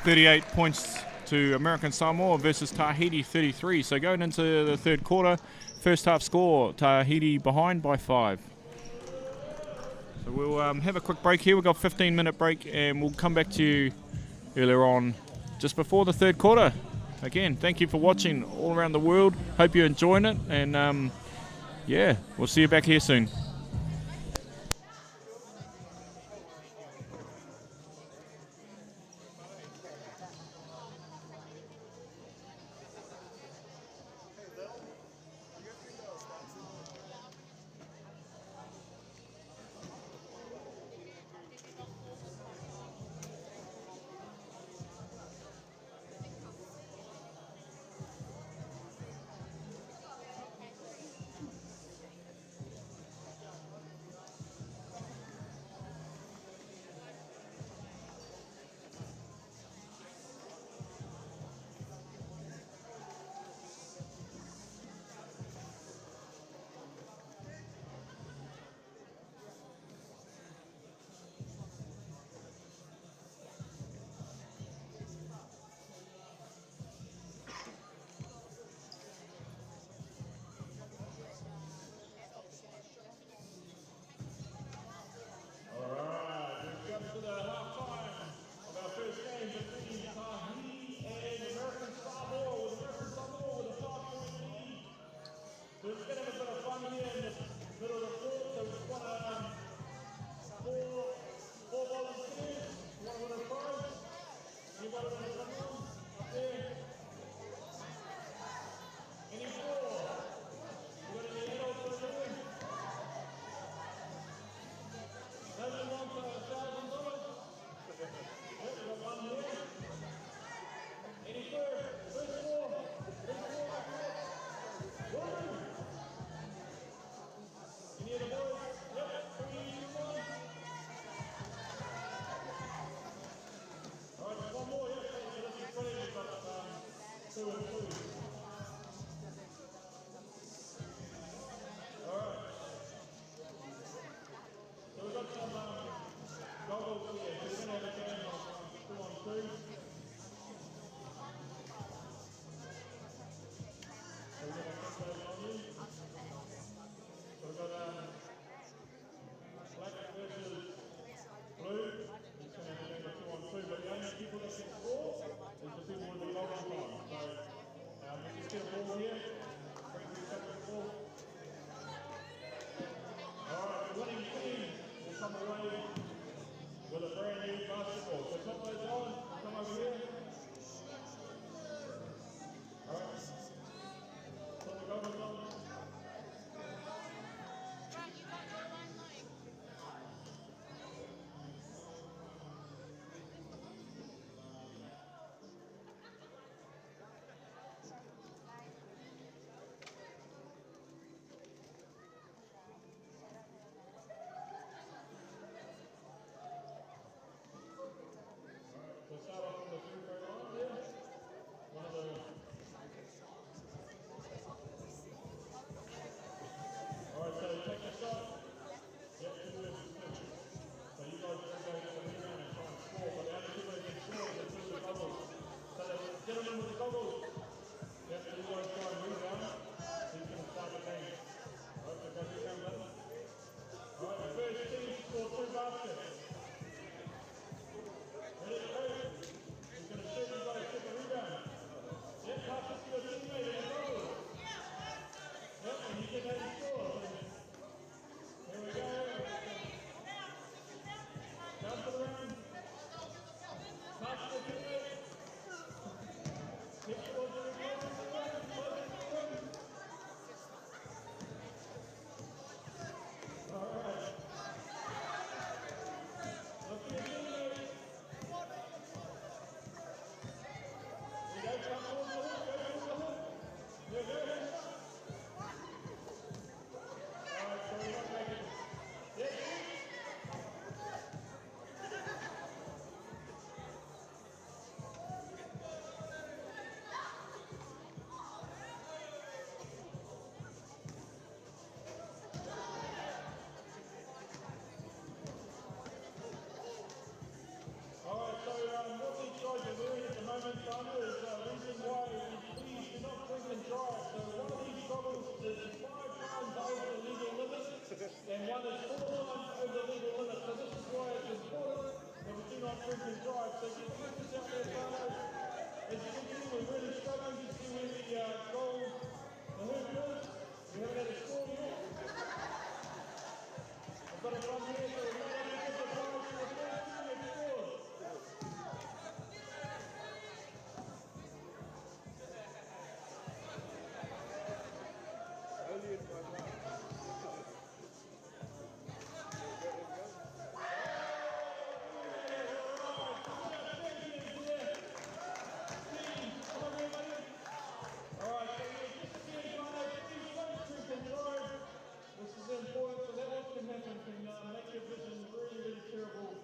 38 points to American Samoa versus Tahiti 33. So going into the third quarter, first half score, Tahiti behind by 5. So we'll have a quick break here. We've got a 15-minute break, and we'll come back to you earlier on just before the third quarter. Again, thank you for watching all around the world. Hope you're enjoying it, and yeah, we'll see you back here soon. three. So we're going to put those on you. So we've got black versus blue. It's going to be number 2 on 2, but the only people that can score is the people with the golden time. So we just get a ball here. Bring the second ball. Alright, the winning team will come away with a brand new basketball. So put those on, come over here. Alright. Put the goggles on. So start off on the free throw line here. One of the... Alright, so take the shot. Yep, 2 versus 2. So you guys are going to get the rebound and try and score, but the only people that can score is the two with the goggles. So the gentleman with the goggles, yep, so you guys try and rebound. He's going to start the game. Alright, so go rebound button. Alright, the first team scored 2 baskets. Ready to go? He's going to shoot, you guys get the rebound. Yep, pass it to your teammate in the goggles. Yep, and you get that score. Here we go. Down to the round. Pass to the teammate. Hit towards the rebound. Alright. Look for your teammate. You guys come towards the hook. Go towards the hook. You're good. Alright, so we're not making it. Yes. Alright, so what these guys are doing at the moment, Thunder, is reason why we please do not drink and drive. So one of these goggles is 5 times over the legal limit, and one is 4 times over the legal limit. So this is why it's important that we do not drink and drive. So you can this out there, Thunder. As you can see, we're really struggling to see where the goal, the hoop is. We haven't had a score yet. I've got a run here, so we're not going to get the ball to the first team that scores. This is important, so that what can happen can make your vision really, really terrible.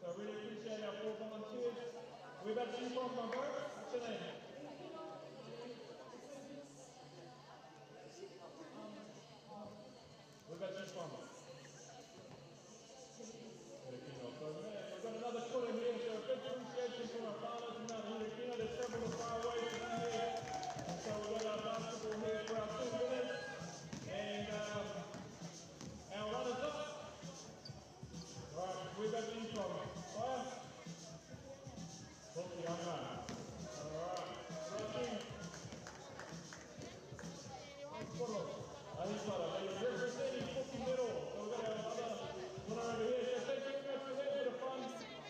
So I really appreciate our 4 volunteers. We're about to see from my bro. What's your name? We're about to see from. We've got another tour here, so a big appreciation from our partners in Mount Hurricane. They've traveled a far way to be here. And so we've got our basketball here for our 2 winners. And our runners up. Alright, we're back in from fire. Hook the young man. Alright, rushing. Ahí para, representing Cookie Middle. So we've got our other winner over here. So thank you very much for that, bit of fun.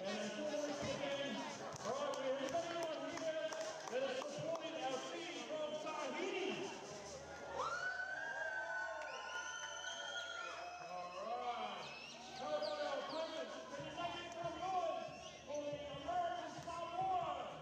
And until the rest of the game. Alright, we have everyone here that is supporting our team from Tahiti. How about our opponents? Can you make it from yours for the American Samoa?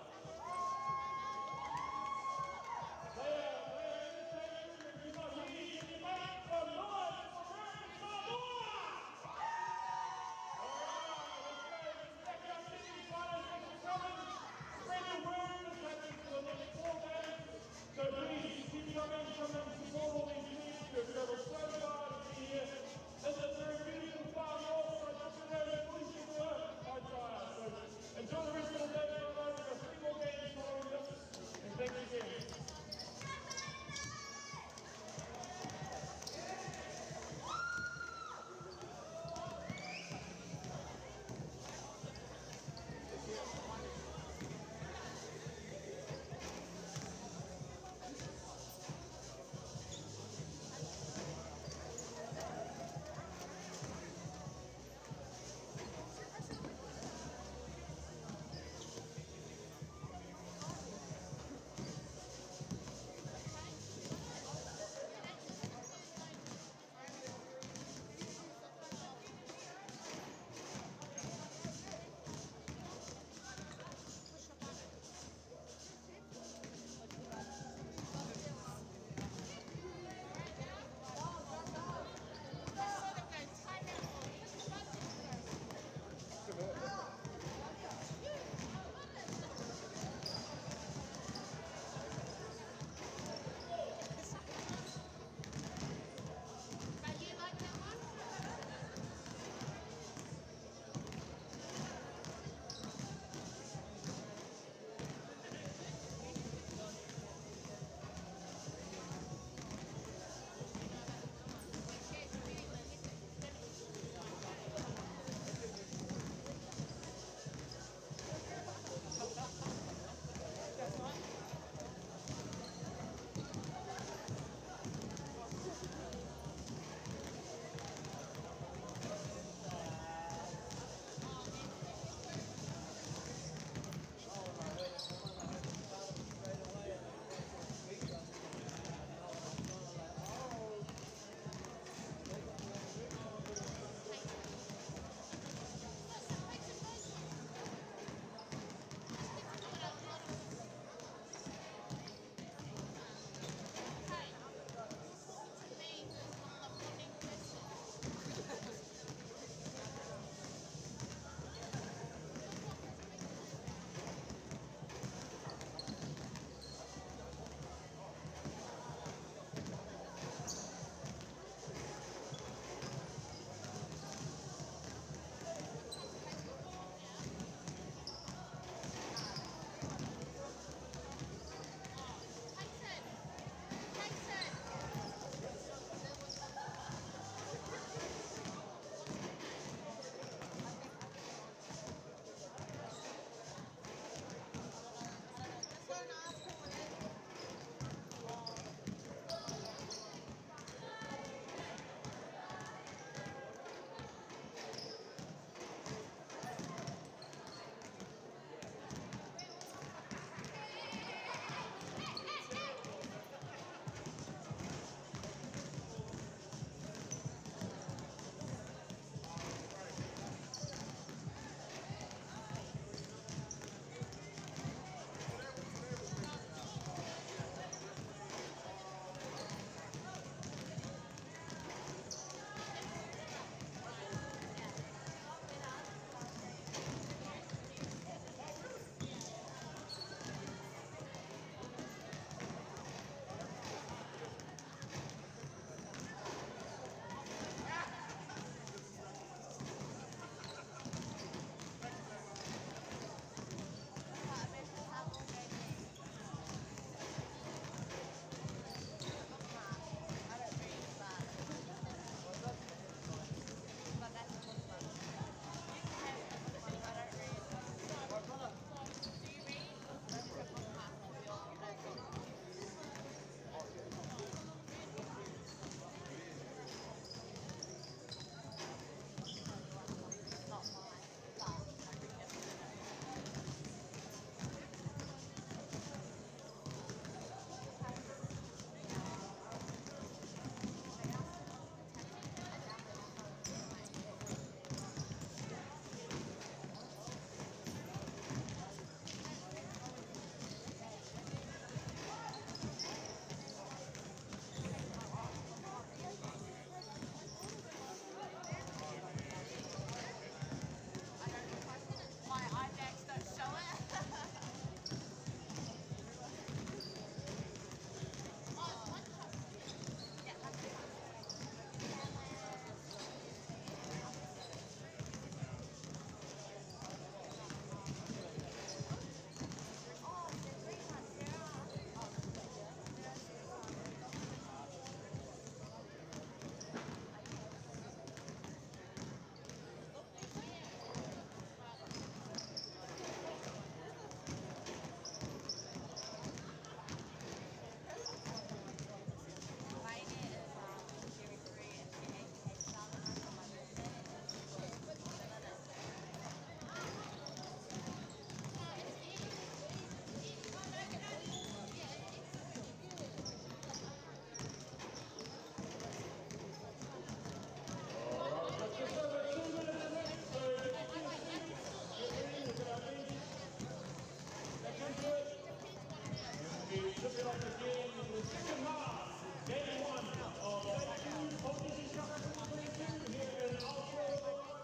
the second half, game one of day two, Polynesian Cup 2022 here in Aotearoa,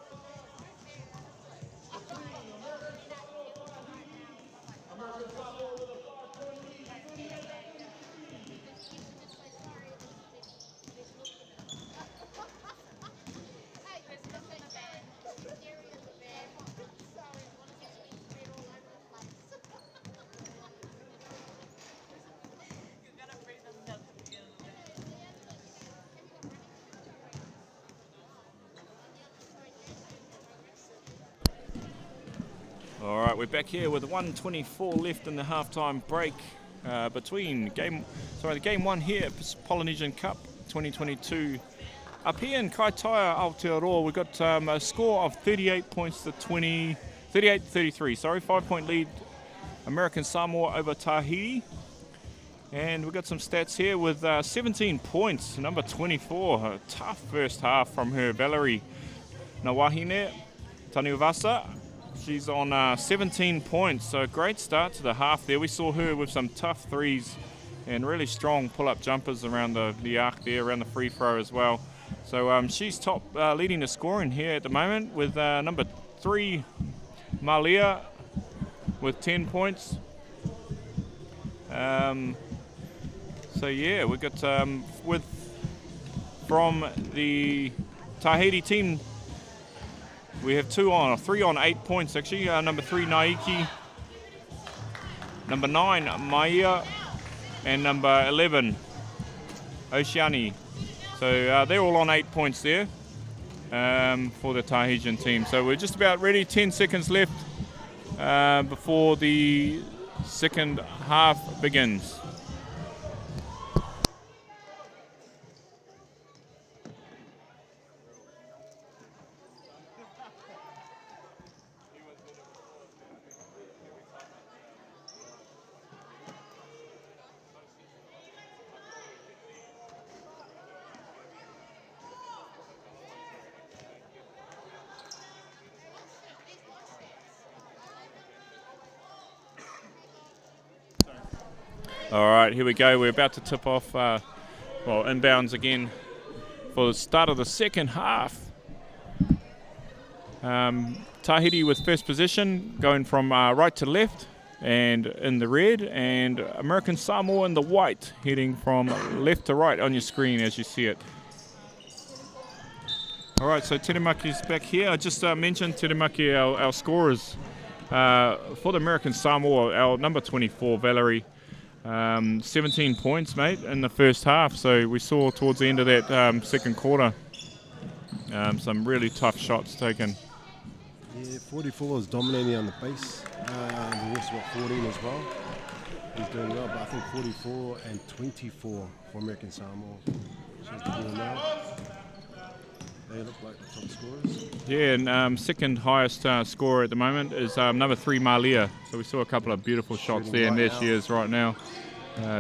between American Samoa, Tahiti. American Samoa with a 5-point lead, 38-33. All right, we're back here with 1:24 left in the halftime break between the game one here at Polynesian Cup 2022. Up here in Kaitaia, Aotearoa, we've got a score of 38 points to 38-33. Sorry, 5-point lead, American Samoa over Tahiti. And we've got some stats here with 17 points, number 24. A tough first half from her, Valerie Nawahine Tanuivasa. She's on 17 points, so great start to the half there. We saw her with some tough threes and really strong pull-up jumpers around the arc there, around the free throw as well. So she's top leading the scoring here at the moment with number 3, Malia, with 10 points. So yeah, we got from the Tahiti team, we have 3 on 8 points actually. Number 3, Naiki, number 9, Maia, and number 11, Oceani. So they're all on 8 points there for the Tahitian team. So we're just about ready, 10 seconds left before the second half begins. All right, here we go. We're about to tip off, inbounds again for the start of the second half. Tahiti with first position, going from right to left and in the red, and American Samoa in the white, heading from left to right on your screen as you see it. All right, so Teremaki's back here. I just mentioned Teremaki, our scorers for the American Samoa, our number 24, Valerie. 17 points, mate, in the first half. So we saw towards the end of that second quarter some really tough shots taken. Yeah, 44 is dominating on the base. We also got 14 as well. He's doing well, but I think 44 and 24 for American Samoa. She's doing now. They look like the top scorers. Yeah, and second highest scorer at the moment is number 3, Malia. So we saw a couple of beautiful shots there, and there she is right now.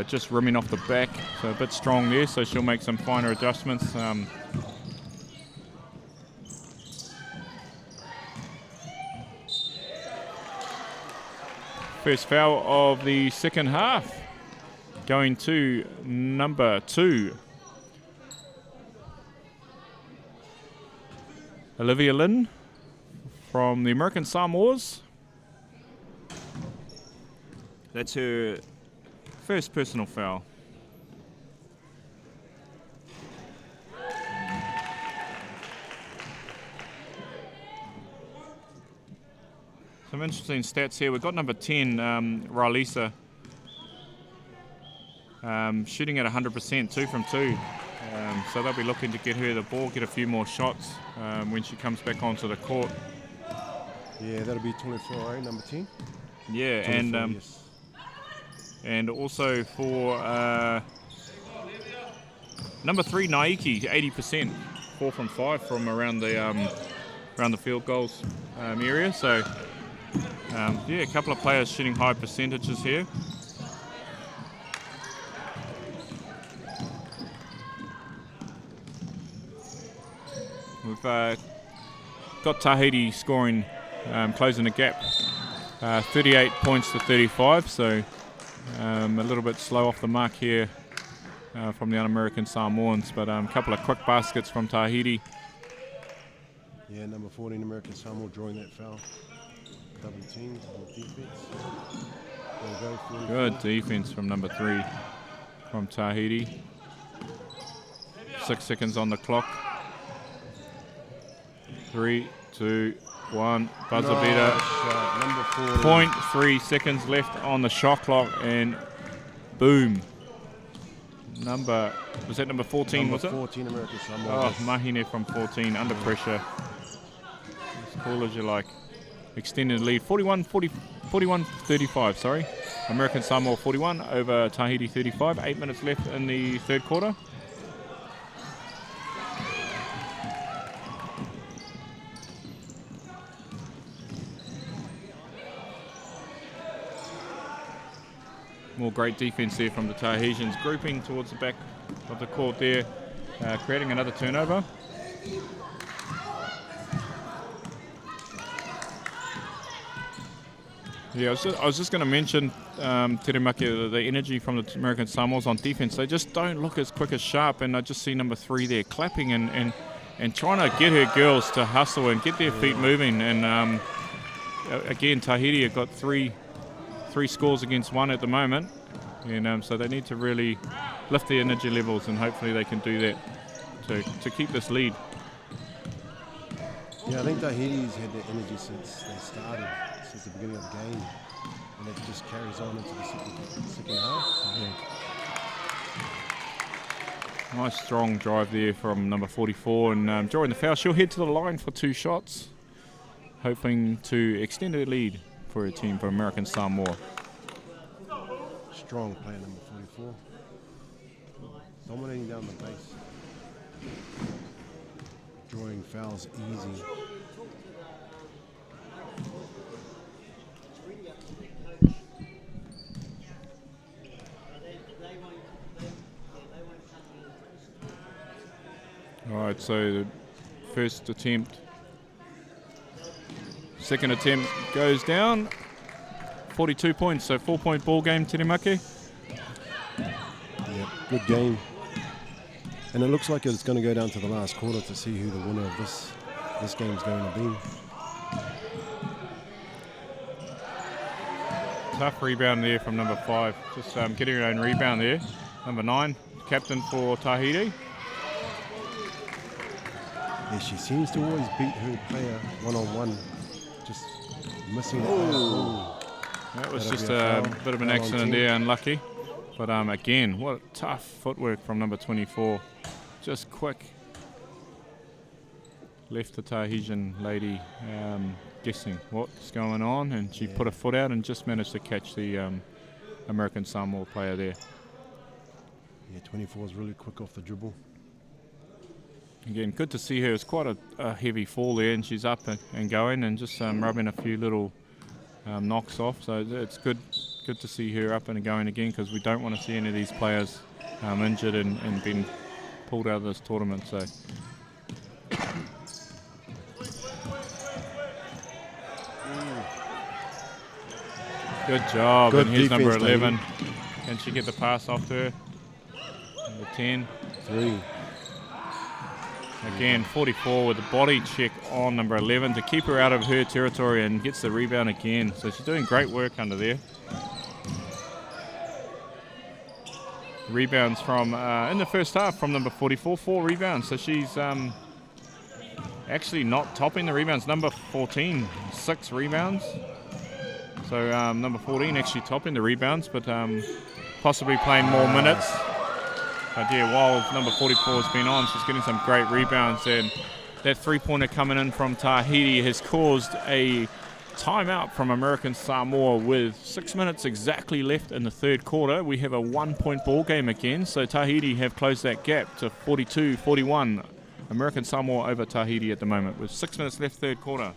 Just rimming off the back, so a bit strong there, so she'll make some finer adjustments. First foul of the second half, going to number 2. Olivia Lynn from the American Samoas. That's her first personal foul. Some interesting stats here. We've got number 10, Ralisa, shooting at 100%, 2 from 2. So they'll be looking to get her the ball, get a few more shots when she comes back onto the court. Yeah, that'll be 24, right? Number 10? Yeah, 24, yes. And also for number 3, Naiki, 80%, 4 from 5 from around the field goals area. So yeah, a couple of players shooting high percentages here. We've got Tahiti scoring, closing the gap, 38 points to 35. So A little bit slow off the mark here from the un-American Samoans, but a couple of quick baskets from Tahiti. Yeah, number 14 American Samoa drawing that foul. Double team on defense. Go Good defense from number 3 from Tahiti. 6 seconds on the clock. 3, 2, 1. Buzzer beater. 0.3 seconds left on the shot clock, and boom. Was that number 14? Number was it? 14 American Samoa. Oh, Mahine from 14 under pressure. As cool as you like. Extended lead 41-35, sorry. American Samoa 41 over Tahiti 35. 8 minutes left in the third quarter. More great defense there from the Tahitians, grouping towards the back of the court there, creating another turnover. Yeah, I was just going to mention, Terimaki, the energy from the American Samoans on defense. They just don't look as quick as sharp, and I just see number 3 there clapping and trying to get her girls to hustle and get their feet moving. And again, Tahiti have got three scores against 1 at the moment, and so they need to really lift their energy levels, and hopefully they can do that to keep this lead. Yeah, I think Tahiti's had their energy since they started, since the beginning of the game, and it just carries on into the second half. Yeah. Nice strong drive there from number 44, and drawing the foul. She'll head to the line for 2 shots, hoping to extend her lead for a team for American Samoa. Strong player, number 44. Dominating down the base. Drawing fouls easy. All right, so the first attempt, second attempt goes down. 42 points, so 4-point ball game, Terimaki. Yeah, good game. And it looks like it's going to go down to the last quarter to see who the winner of this game's going to be. Tough rebound there from number 5. Just getting her own rebound there. Number 9, captain for Tahiti. Yeah, she seems to always beat her player one-on-one. Just missing that. That was just a bit of an accident there, unlucky. But again, what tough footwork from number 24. Just quick. Left the Tahitian lady guessing what's going on, and she put her foot out and just managed to catch the American Samoa player there. Yeah, 24 is really quick off the dribble. Again, good to see her. It's quite a heavy fall there, and she's up and going and just rubbing a few little knocks off. So it's good to see her up and going again, because we don't want to see any of these players injured and being pulled out of this tournament. So good job. Good, and here's number 11. Davey. Can she get the pass off to her? Number 10. 3. Again, 44 with the body check on number 11 to keep her out of her territory, and gets the rebound again. So she's doing great work under there. Rebounds from, in the first half, from number 44, 4 rebounds. So she's actually not topping the rebounds. Number 14, 6 rebounds. So number 14 actually topping the rebounds, but possibly playing more minutes. But yeah, while number 44 has been on, she's getting some great rebounds, and that three-pointer coming in from Tahiti has caused a timeout from American Samoa with 6 minutes exactly left in the third quarter. We have a 1-point ball game again, so Tahiti have closed that gap to 42-41. American Samoa over Tahiti at the moment with 6 minutes left third quarter.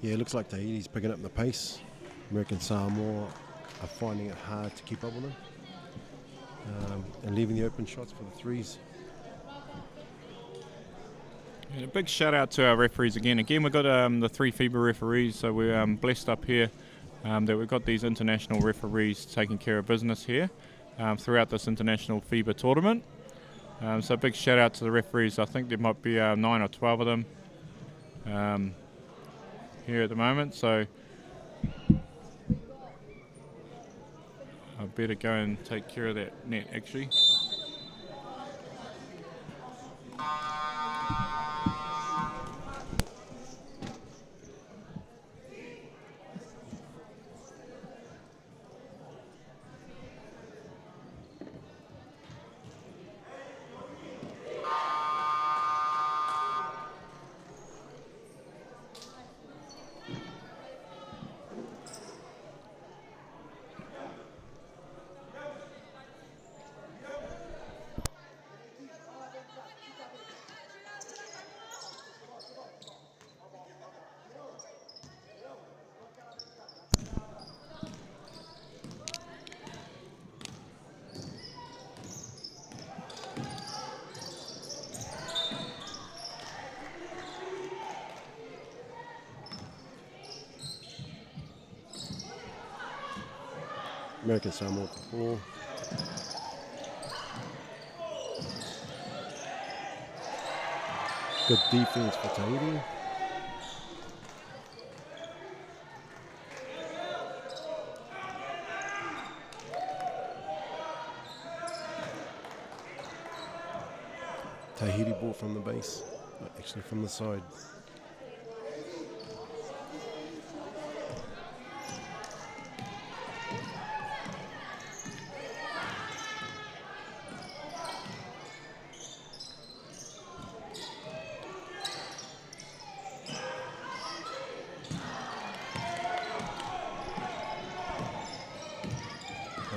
Yeah, it looks like Tahiti's picking up the pace. American Samoa are finding it hard to keep up with them. And leaving the open shots for the threes. And a big shout out to our referees again. Again, we've got the 3 FIBA referees, so we're blessed up here that we've got these international referees taking care of business here throughout this international FIBA tournament. So a big shout out to the referees. I think there might be 9 or 12 of them here at the moment. So I better go and take care of that net actually. American Samoa with the ball. Good defense for Tahiti. Tahiti ball from the base, actually from the side.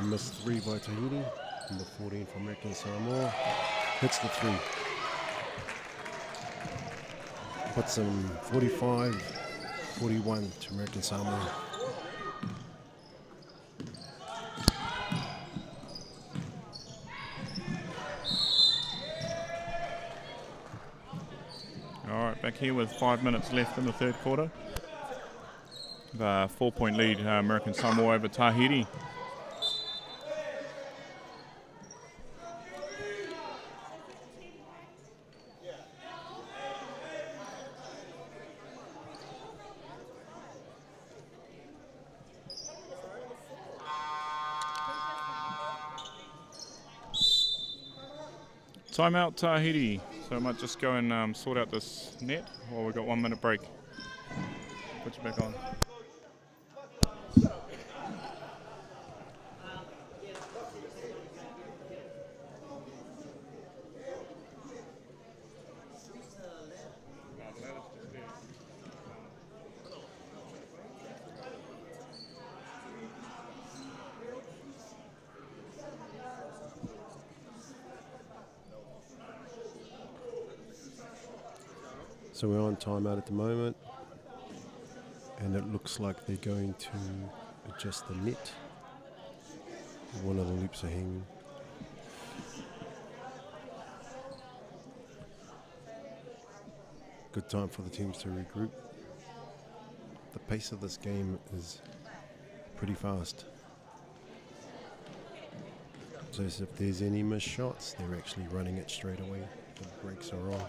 Missed 3 by Tahiti, number 14 for American Samoa, hits the 3. Puts them 45-41 to American Samoa. All right, back here with 5 minutes left in the third quarter. The 4-point lead, American Samoa over Tahiti. Timeout Tahiti. So I might just go and sort out this net while we've got 1 minute break. Put you back on. So we're on timeout at the moment, and it looks like they're going to adjust the net. One of the loops are hanging. Good time for the teams to regroup. The pace of this game is pretty fast. So if there's any missed shots, they're actually running it straight away. The brakes are on.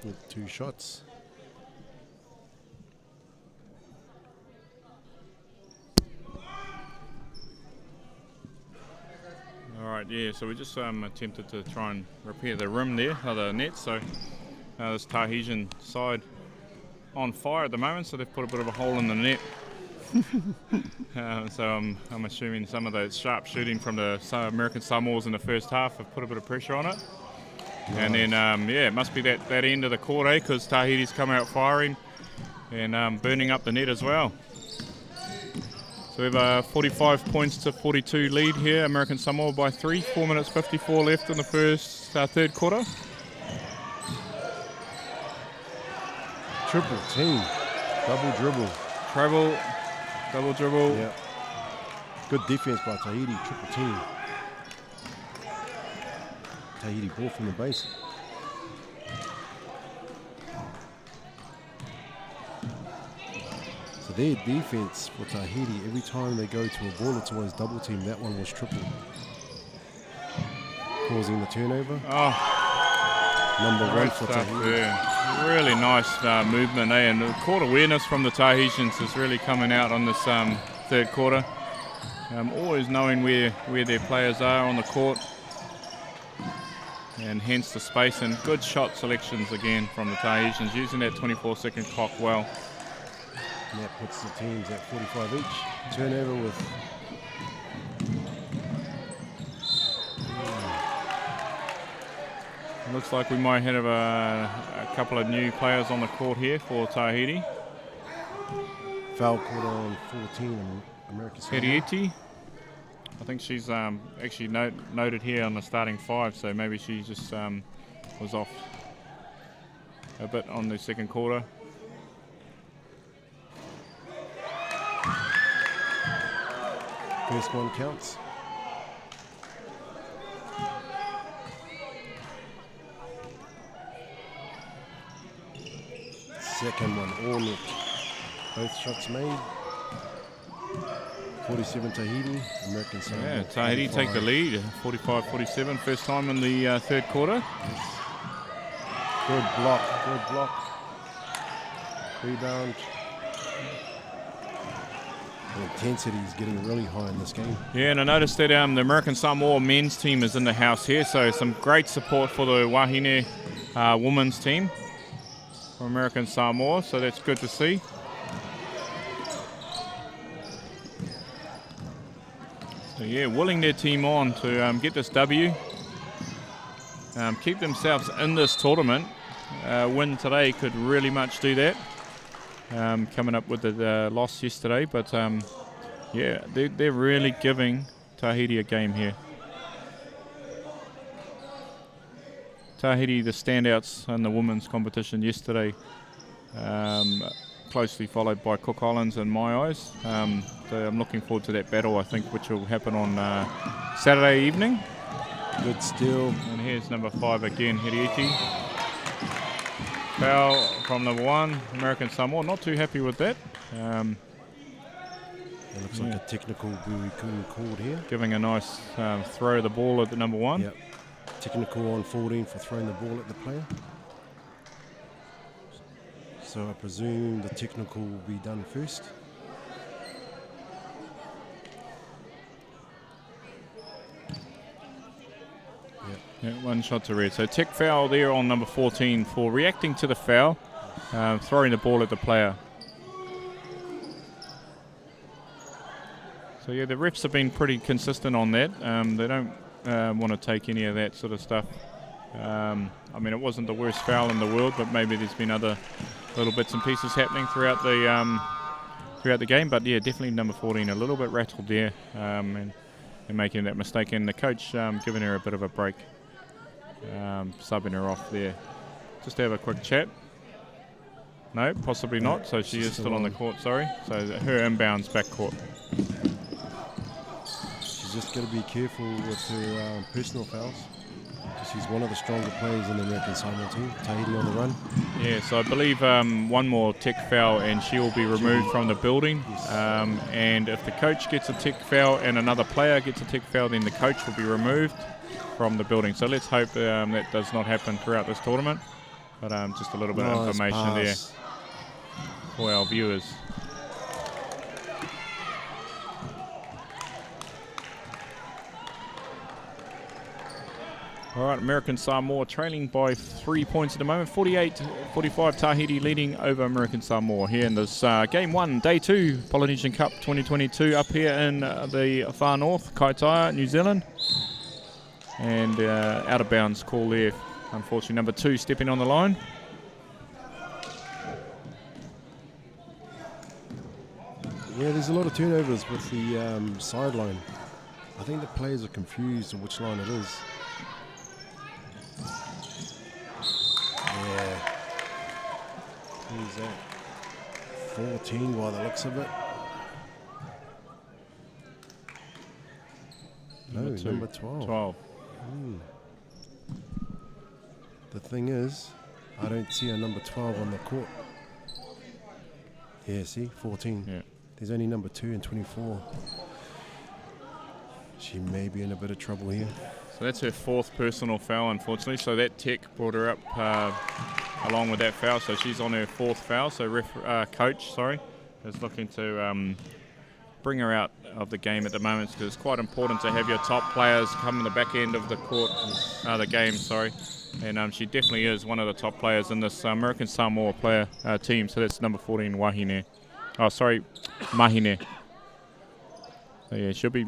With 2 shots. All right, yeah, so we just attempted to try and repair the rim there, the net. So this Tahitian side on fire at the moment, so they've put a bit of a hole in the net. So I'm assuming some of the sharp shooting from the American Samoas in the first half have put a bit of pressure on it. Nice. And then, yeah, it must be that end of the court, because Tahiti's come out firing and burning up the net as well. So we have a 45 points to 42 lead here. American Samoa by 3. 4 minutes 54 left in the third quarter. Triple team. Double dribble. Double dribble. Yeah. Good defense by Tahiti. Triple team. Tahiti ball from the base. So their defense for Tahiti, every time they go to a ball, it's always double team. That one was triple, causing the turnover. Oh, number one for stuff Tahiti. there. Really nice movement, eh? And the court awareness from the Tahitians is really coming out on this third quarter. Always knowing where their players are on the court, and hence the space, and good shot selections again from the Tahitians, using that 24-second clock well. And that puts the teams at 45 each. Turnover with Looks like we might have a couple of new players on the court here for Tahiti. foul called on 14 American Samoa. Tahiti. I think she's actually noted here on the starting 5, so maybe she just was off a bit on the second quarter. First one counts. Second one, all net. Both shots made. 47 Tahiti, American Samoa. Yeah, Tahiti take the lead, 45-47, first time in the third quarter. Yes. Good block. Rebound. The intensity is getting really high in this game. Yeah, and I noticed that the American Samoa men's team is in the house here, so some great support for the Wahine women's team from American Samoa, so that's good to see. So yeah, willing their team on to get this W, keep themselves in this tournament. Win today could really much do that. Coming up with the loss yesterday, but yeah, they're really giving Tahiti a game here. Tahiti, the standouts in the women's competition yesterday, closely followed by Cook Islands in my eyes. So I'm looking forward to that battle, I think, which will happen on Saturday evening. Good steal. And here's number 5 again, Hiriiti. Foul from number 1, American Samoa. Not too happy with that. It looks like a technical called here. Giving a nice throw of the ball at the number 1. Yep. Technical on 14 for throwing the ball at the player. So I presume the technical will be done first. Yeah, 1 shot to red. So tech foul there on number 14 for reacting to the foul, throwing the ball at the player. So yeah, the refs have been pretty consistent on that. They don't want to take any of that sort of stuff. I mean, it wasn't the worst foul in the world, but maybe there's been other little bits and pieces happening throughout the game. But yeah, definitely number 14 a little bit rattled there, and making that mistake, and the coach giving her a bit of a break, subbing her off there. Just to have a quick chat. No, possibly not. So she is still on the court, sorry. So her inbounds back court. She's just got to be careful with her personal fouls. She's one of the stronger players in the American Samoa team. Tahiti on the run. Yeah, so I believe one more tech foul and she will be removed from the building. Yes. And if the coach gets a tech foul and another player gets a tech foul, then the coach will be removed from the building. So let's hope that does not happen throughout this tournament. But just a little bit of information there for our viewers. All right, American Samoa trailing by 3 points at the moment. 48-45 Tahiti leading over American Samoa here in this Game 1, Day 2, Polynesian Cup 2022 up here in the far north, Kaitaia, New Zealand. And out of bounds call there, unfortunately, number 2 stepping on the line. Yeah, there's a lot of turnovers with the sideline. I think the players are confused on which line it is. Yeah. Who's that? 14 by the looks of it. No, number 12. 12. The thing is, I don't see a number 12 on the court. Yeah, see, 14. Yeah. There's only number 2 and 24. She may be in a bit of trouble here. So that's her 4th personal foul, unfortunately. So that tech brought her up along with that foul. So she's on her 4th foul. So coach, is looking to bring her out of the game at the moment, because it's quite important to have your top players come in the back end of the court, the game. And she definitely is one of the top players in this American Samoa player team. So that's number 14, Mahine. So yeah, she'll be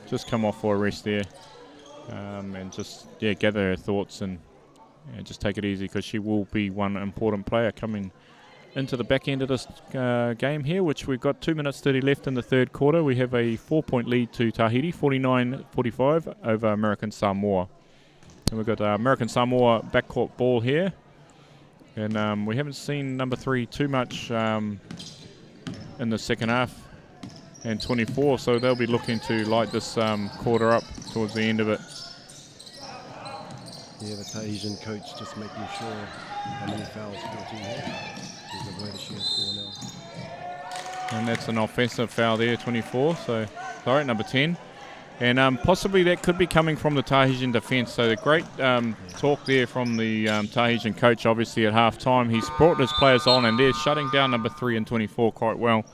just come off for a rest there, and just gather her thoughts and just take it easy, because she will be one important player coming into the back end of this game here, which we've got 2 minutes 30 left in the 3rd quarter. We have a 4-point lead to Tahiti, 49-45 over American Samoa. And we've got American Samoa backcourt ball here. And we haven't seen number 3 too much in the second half, and 24, so they'll be looking to light this quarter up towards the end of it. Yeah, the Tahitian coach just making sure how many fouls 14 had. There's a way that she has 4 now. And that's an offensive foul there, 24, sorry, number 10. And possibly that could be coming from the Tahitian defence. So the great talk there from the Tahitian coach, obviously at half-time. He's brought his players on, and they're shutting down number 3 and 24 quite well.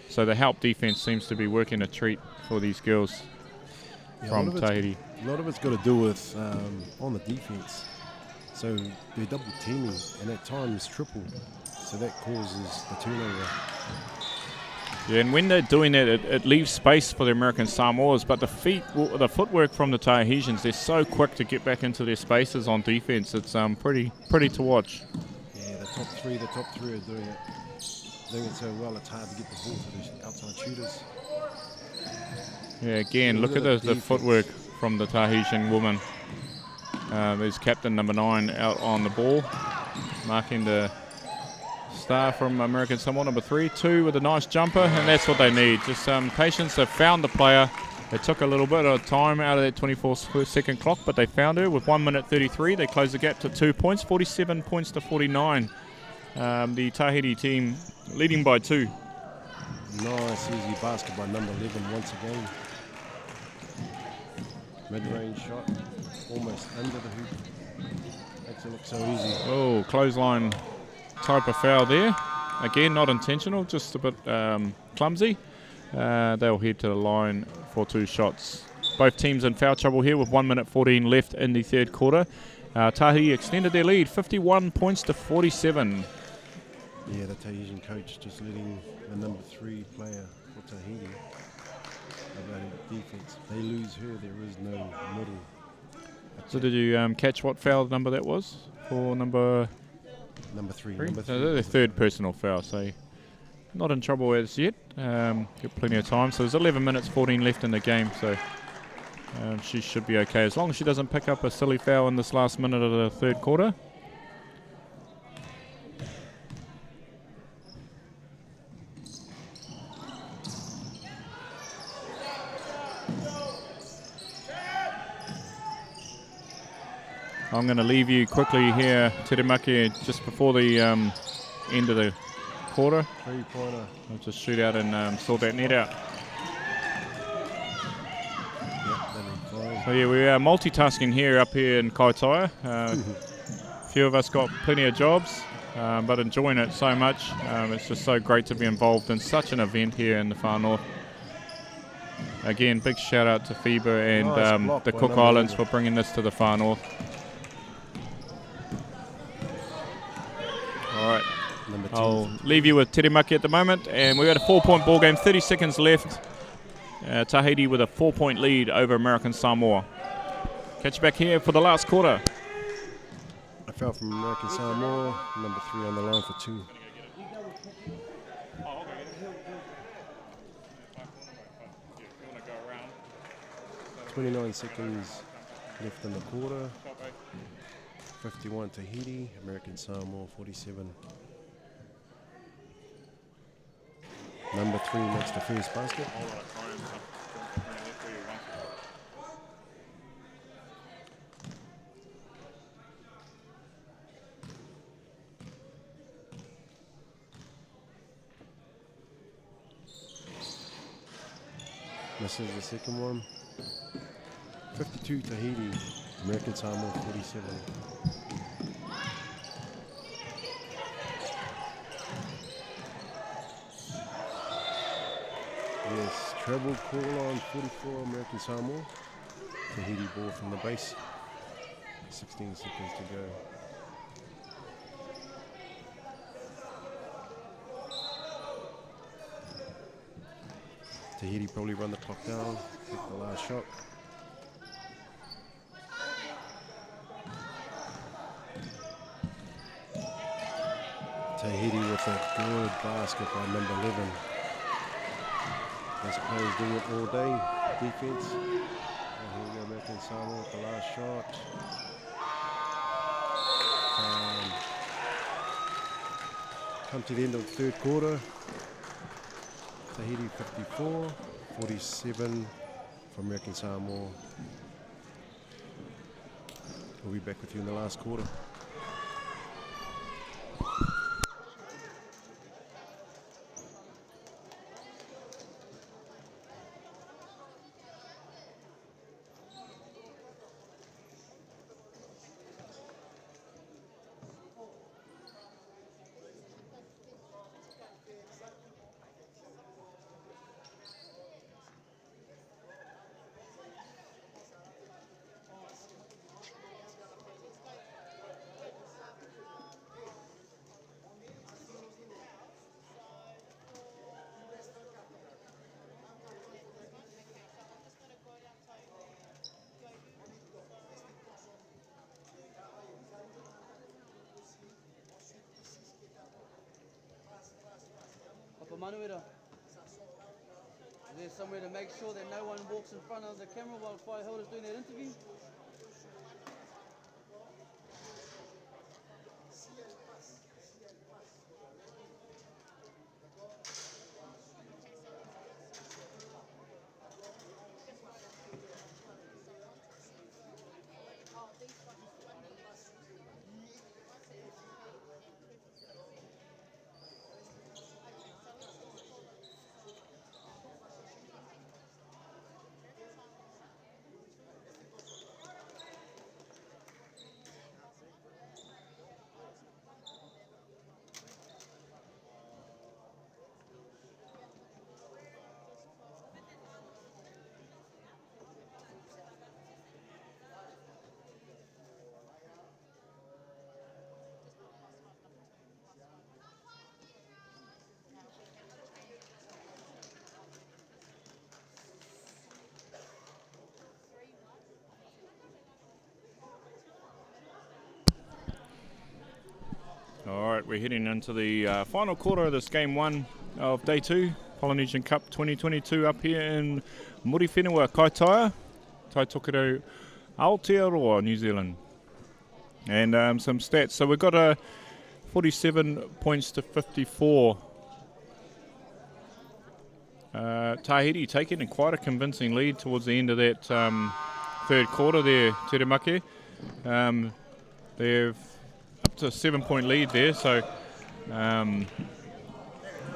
So the help defence seems to be working a treat for these girls from Tahiti. A lot of it's got to do with on the defence. So they're double teaming, and at times triple. So that causes the turnover. Yeah, and when they're doing that, it leaves space for the American Samoas, but the footwork from the Tahitians, they're so quick to get back into their spaces on defence. It's pretty to watch. Yeah, the top three are doing it. Doing it so well, it's hard to get the ball to the outside shooters. Yeah, again, look at the footwork from the Tahitian woman. There's captain number 9 out on the ball, marking the star from American Samoa, number 3, 2 with a nice jumper, and that's what they need. Just patience. They've found the player. It took a little bit of time out of that 24-second clock, but they found her with 1 minute 33. They closed the gap to 2 points, 47 points to 49. The Tahiti team leading by 2. Nice, easy basket by number 11 once again. Mid-range shot, almost under the hoop. Makes it look so easy. Oh, clothesline type of foul there. Again, not intentional, just a bit clumsy. They'll head to the line for 2 shots. Both teams in foul trouble here with 1 minute 14 left in the 3rd quarter. Tahiti extended their lead, 51 points to 47. Yeah, the Tahitian coach just letting the number 3 player for Tahiti about her defense. They lose her, there is no middle. So did you catch what foul number that was for number 3? So the 3rd personal foul, so not in trouble as yet. Got plenty of time. So there's 11 minutes 14 left in the game, so she should be okay as long as she doesn't pick up a silly foul in this last minute of the 3rd quarter. I'm going to leave you quickly here, Teremaki, just before the end of the quarter. 3-pointer. I'll just shoot out and sort that net out. So yeah, we are multitasking here up here in Kaitaia. A few of us got plenty of jobs, but enjoying it so much. It's just so great to be involved in such an event here in the far north. Again, big shout out to FIBA and Nice the Cook Islands for bringing this to the far north. All right, I'll leave you with Teremaki at the moment, and we've got a 4-point ball game, 30 seconds left. Tahiti with a 4-point lead over American Samoa. Catch you back here for the last quarter. I fell from American Samoa, number 3 on the line for 2. 29 seconds left in the quarter. 51 Tahiti, American Samoa 47. Number 3 makes the first basket. Misses the second one. 52 Tahiti, American Samoa 47. Yes, treble call on 44 American Samoa. Tahiti ball from the base. 16 seconds to go. Tahiti probably run the clock down, take the last shot. Tahiti with a good basket by number 11. Those players doing it all day, defense. And here we go, American Samoa with the last shot. Come to the end of the third quarter. Tahiti 54, 47 for American Samoa. We'll be back with you in the last quarter. Manuira. Is there somewhere to make sure that no one walks in front of the camera while Fire Holder's doing that interview? All right, we're heading into the final quarter of this game 1 of day 2, Polynesian Cup 2022 up here in Muriwhenua, Kaitaia, Taitokoro, Aotearoa, New Zealand. And some stats. So we've got 47 points to 54. Tahiti taking in quite a convincing lead towards the end of that third quarter there, Teremake. They've up to a 7-point lead there, so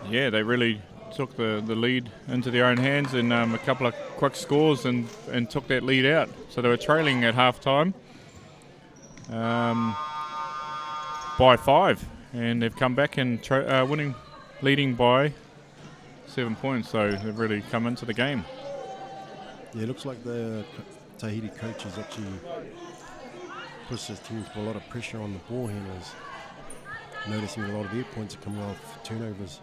yeah, they really took the lead into their own hands in a couple of quick scores and took that lead out. So they were trailing at half-time by 5, and they've come back and leading by 7 points, so they've really come into the game. Yeah, it looks like the Tahiti coaches actually pushed his team for a lot of pressure on the ball handlers. Noticing a lot of their points are coming off turnovers.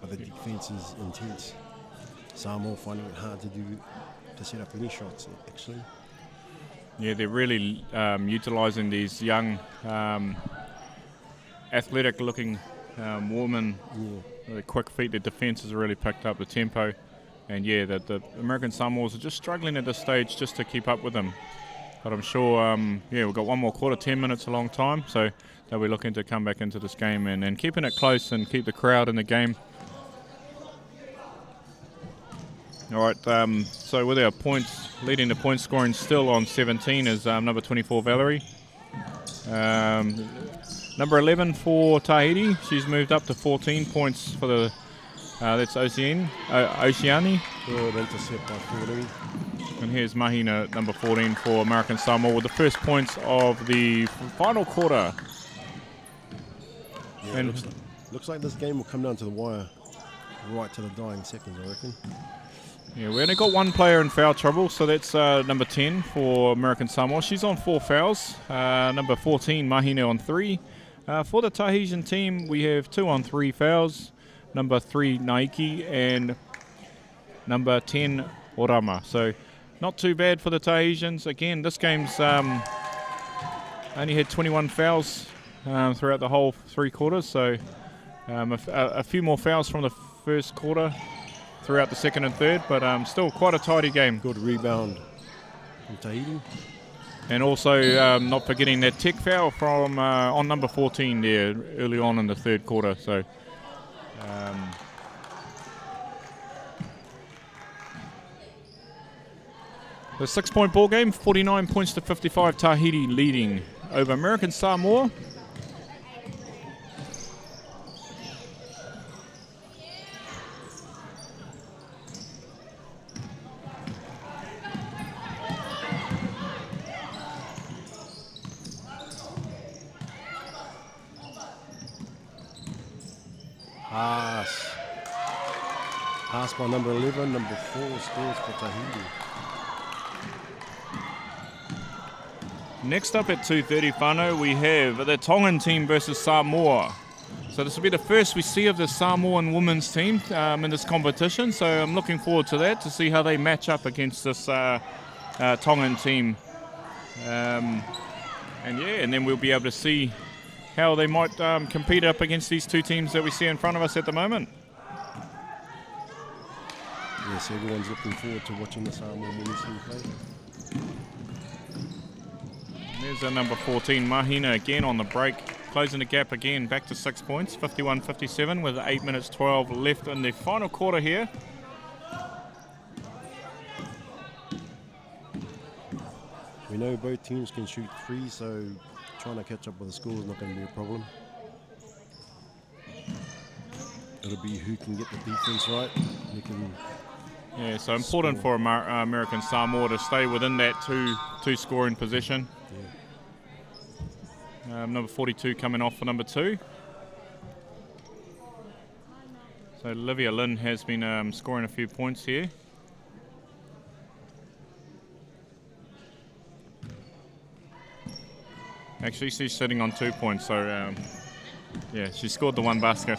But the defense is intense. Samoa finding it hard to set up any shots, actually. Yeah, they're really utilising these young, athletic-looking women. Yeah. Really quick feet. Their defence has really picked up the tempo. And yeah, the American Samoans are just struggling at this stage just to keep up with them. But I'm sure, yeah, we've got one more quarter, 10 minutes, a long time, so they'll be looking to come back into this game and keeping it close and keep the crowd in the game. All right, so with our points, leading the point scoring still on 17 is number 24, Valerie. Number 11 for Tahiti, she's moved up to 14 points for the, that's Oceani. Good intercept by 14. And here's Mahina, number 14 for American Samoa, with the first points of the final quarter. Yeah, and looks like this game will come down to the wire right to the dying seconds, I reckon. Yeah, we only got one player in foul trouble, so that's number 10 for American Samoa. She's on 4 fouls. Number 14, Mahina, on 3. For the Tahitian team, we have 2 on 3 fouls. Number 3, Naiki, and number 10, Orama. So not too bad for the Tahitians. Again, this game's only had 21 fouls throughout the whole 3 quarters, so a few more fouls from the first quarter throughout the second and third, but still quite a tidy game. Good rebound from Tahiti. And also not forgetting that tech foul from on number 14 there early on in the third quarter. So the 6-point ball game, 49 points to 55, Tahiti leading over American Samoa. Pass by number 11, number 4 scores for Tahiti. Next up at 2:30, whānau, we have the Tongan team versus Samoa. So this will be the first we see of the Samoan women's team in this competition. So I'm looking forward to that, to see how they match up against this Tongan team. And then we'll be able to see how they might compete up against these two teams that we see in front of us at the moment. Yes, everyone's looking forward to watching the Samoan women's team play. There's our number 14, Mahina, again on the break, closing the gap again, back to 6 points, 51-57 with 8 minutes 12 left in the final quarter here. We know both teams can shoot 3, so trying to catch up with the score is not going to be a problem. It'll be who can get the defense right. Who can so important for American Samoa to stay within that two scoring position. Yeah. Number 42 coming off for number 2. So Olivia Lynn has been scoring a few points here. Actually, she's sitting on 2 points, so yeah, she scored the 1 basket.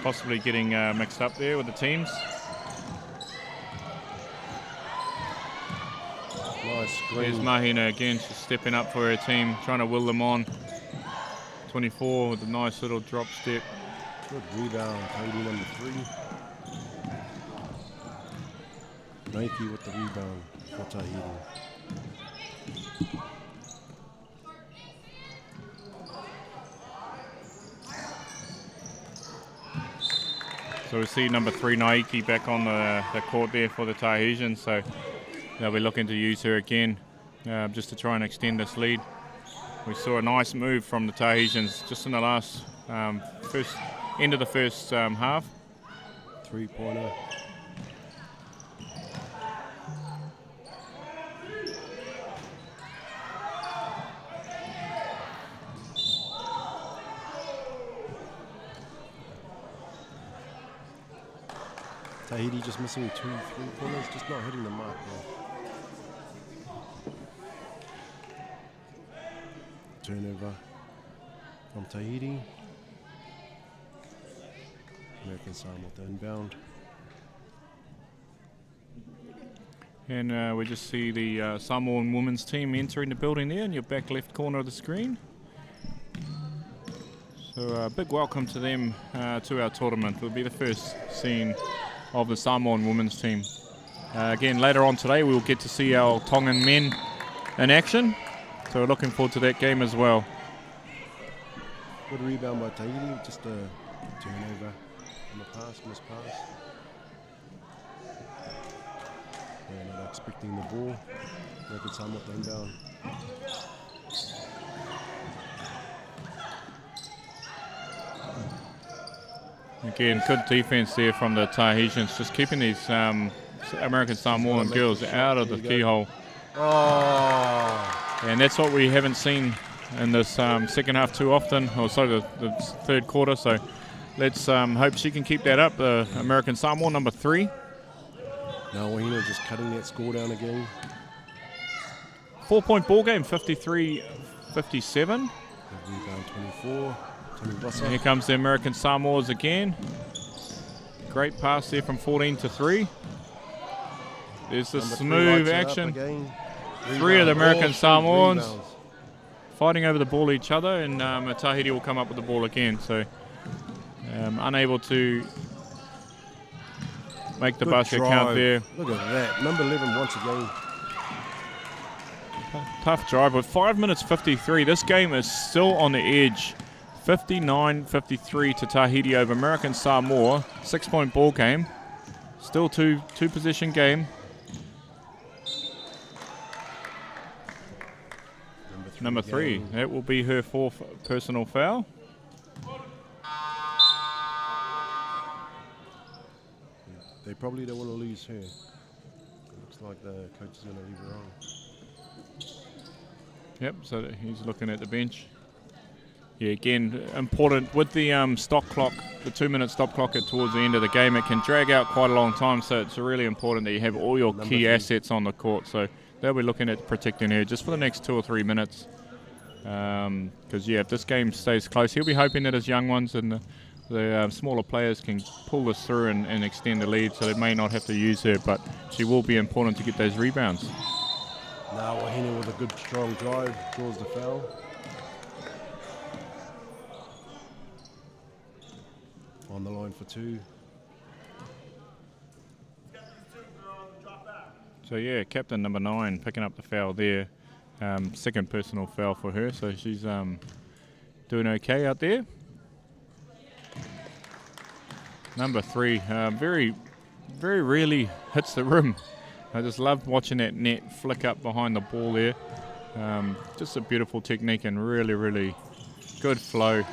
Possibly getting mixed up there with the teams. Nice screen. There's Mahina again, she's stepping up for her team, trying to will them on. 24 with a nice little drop step. Good rebound, Tahiti number 3. Nike with the rebound for Tahiti. So we see number 3, Naiki, back on the court there for the Tahitians. So they'll be looking to use her again just to try and extend this lead. We saw a nice move from the Tahitians just in the last end of the first half. 3-pointer. Tahiti just missing 2 3-pointers, just not hitting the mark there. Turnover from Tahiti. American Samoa with the inbound. And we just see the Samoan women's team entering the building there in your back left corner of the screen. So a big welcome to them to our tournament. It'll be the first seen of the Samoan women's team. Again, later on today, we'll get to see our Tongan men in action. So we're looking forward to that game as well. Good rebound by Tahiti, just a turnover on the pass, missed pass. Yeah, not expecting the ball. American Samoa inbound. Again, good defense there from the Tahitians, just keeping these American Samoan girls out of the keyhole. Oh! And that's what we haven't seen in this second half too often, or sorry, the third quarter. So let's hope she can keep that up. The American Samoa, number 3. Now Wahine just cutting that score down again. 4-point ball game, 53-57. Rebound 24. Here comes the American Samoas again. Great pass there from 14 to 3. There's the Number 3 smooth lights it up action. again. 3 of the American All 3 Samoans rebounds. fighting over the ball each other, and Tahiti will come up with the ball again. So unable to make the Good basket drive. count there. Look at that. Number 11 once again. Tough drive with 5 minutes 53. This game is still on the edge. 59-53 to Tahiti over American Samoa. 6-point ball game. Still two position game. Number 3. again. That will be her 4th personal foul. They probably don't want to lose her. It looks like the coach is going to leave her on. Yep, so he's looking at the bench. Yeah, again, important with the stop clock, the 2-minute stop clock towards the end of the game. It can drag out quite a long time, so it's really important that you have all your key assets on the court. So they'll be looking at protecting her just for the next 2 or 3 minutes. Because, yeah, if this game stays close, he'll be hoping that his young ones and the smaller players can pull this through and extend the lead, so they may not have to use her, but she will be important to get those rebounds. Now Wahine with a good strong drive draws the foul. On the line for 2. So yeah, captain number 9 picking up the foul there. Second personal foul for her, so she's doing okay out there. Number 3, very rarely hits the rim. I just love watching that net flick up behind the ball there. Just a beautiful technique and really good flow.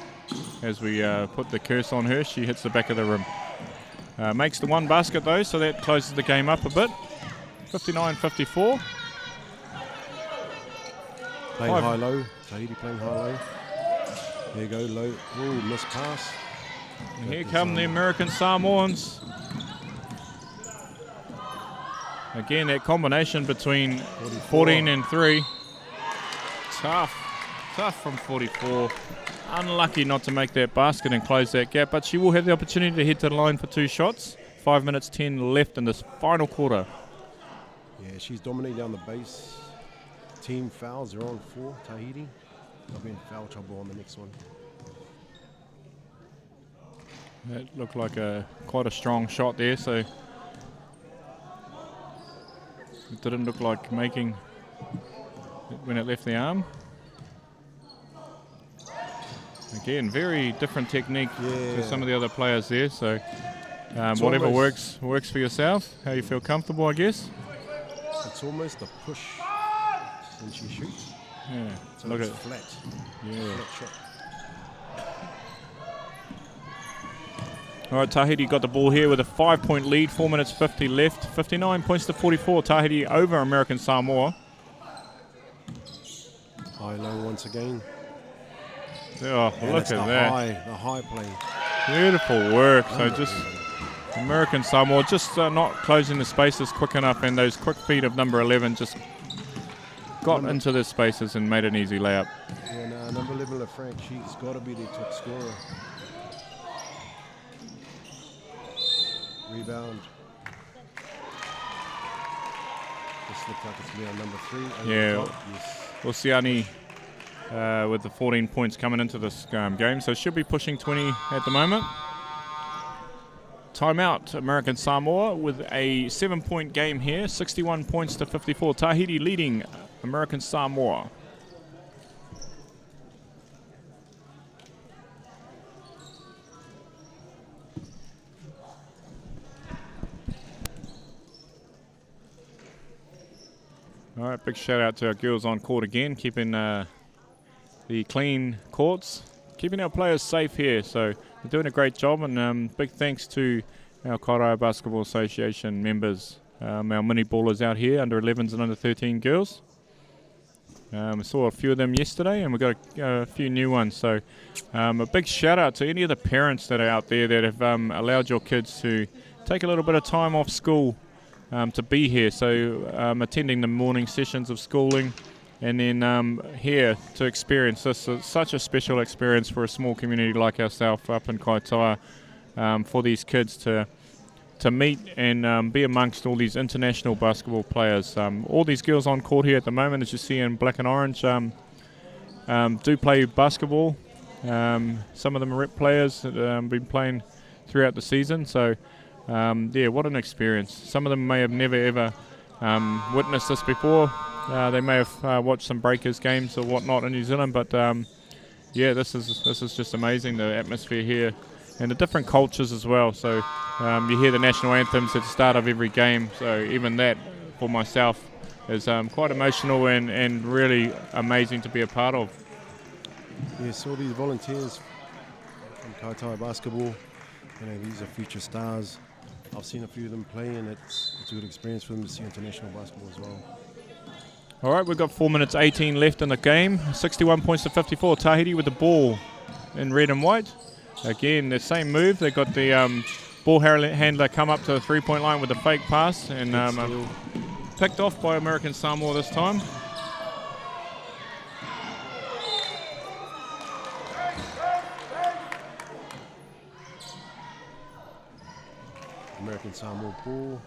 As we put the curse on her, she hits the back of the rim. Makes the 1 basket though, so that closes the game up a bit. 59-54. Playing high-low. Tahiti playing high-low. There you go, low. Ooh, missed pass. And here come the American Samoans. Again, that combination between 14 and 3. Tough from 44. Unlucky not to make that basket and close that gap, but she will have the opportunity to head to the line for 2 shots. 5 minutes 10 left in this final quarter. Yeah, she's dominating down the base. Team fouls, they're on 4, Tahiti. They'll be in foul trouble on the next one. That looked like quite a strong shot there, so it didn't look like making it when it left the arm. Again, very different technique to some of the other players there, so whatever works for yourself, how you feel comfortable, I guess. It's almost a push when she shoots. Yeah, So look it's at flat. yeah. Flat shot. All right, Tahiti got the ball here with a 5-point lead, 4 minutes 50 left, 59 points to 44. Tahiti over American Samoa. High-low once again. Oh, Yeah, look that's at that. The high play. Beautiful work. So just American Samoa just not closing the spaces quick enough, and those quick feet of number 11 just got into the spaces and made an easy layup. And number 11, LaFranc, she's got to be the top scorer. Rebound. This looks like it's going to be on number 3. Yeah. Yes. Luciani with the 14 points coming into this game, so she'll be pushing 20 at the moment. timeout, American Samoa, with a 7-point game here, 61 points to 54. Tahiti leading American Samoa. All right, big shout out to our girls on court again, keeping the clean courts, keeping our players safe here. So they're doing a great job, and big thanks to our Kairaia Basketball Association members, our mini ballers out here, under 11s and under 13 girls. We saw a few of them yesterday, and we've got a few new ones. So a big shout out to any of the parents that are out there that have allowed your kids to take a little bit of time off school to be here. So attending the morning sessions of schooling, and then here to experience this. It's such a special experience for a small community like ourselves up in Kaitaia, for these kids to meet and be amongst all these international basketball players. All these girls on court here at the moment, as you see in black and orange, do play basketball. Some of them are rep players that have been playing throughout the season. So yeah, what an experience. Some of them may have never ever witnessed this before. They may have watched some Breakers games or whatnot in New Zealand, but yeah, this is just amazing, the atmosphere here and the different cultures as well. So you hear the national anthems at the start of every game, so even that for myself is quite emotional and really amazing to be a part of. Yes, all these volunteers from Kaitaia Basketball, you know, these are future stars. I've seen a few of them play, and it's a good experience for them to see international basketball as well. All right, we've got 4 minutes 18 left in the game. 61 points to 54. Tahiti with the ball in red and white. Again, the same move. They've got the ball handler come up to the three-point line with a fake pass, and picked off by American Samoa this time. American Samoa ball.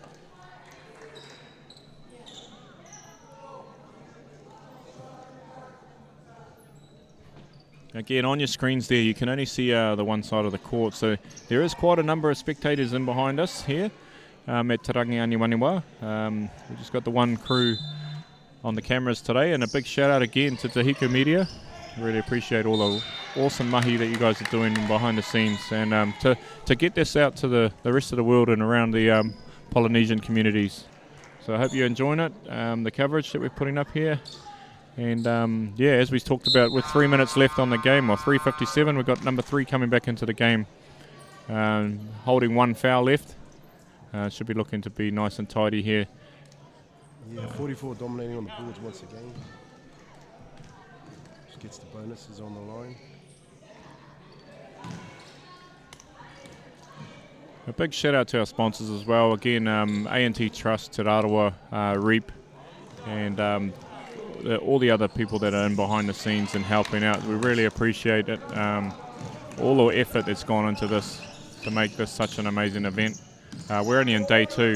Again, on your screens there, you can only see the one side of the court, so there is quite a number of spectators in behind us here at Tarangi Aniwaniwa. We've just got the one crew on the cameras today, and a big shout out again to Te Hiko Media. Really appreciate all the awesome mahi that you guys are doing behind the scenes, and to get this out to the rest of the world and around the Polynesian communities. So I hope you're enjoying it, the coverage that we're putting up here. And yeah, as we talked about, with 3 minutes left on the game, or 3:57, we've got number 3 coming back into the game, holding one foul left. Should be looking to be nice and tidy here. Yeah, 44 dominating on the boards once again. Just gets the bonuses on the line. A big shout out to our sponsors as well. Again, A&T Trust, Te Rarawa, Reap, and all the other people that are in behind the scenes and helping out. We really appreciate it. All the effort that's gone into this to make this such an amazing event. We're only in day 2.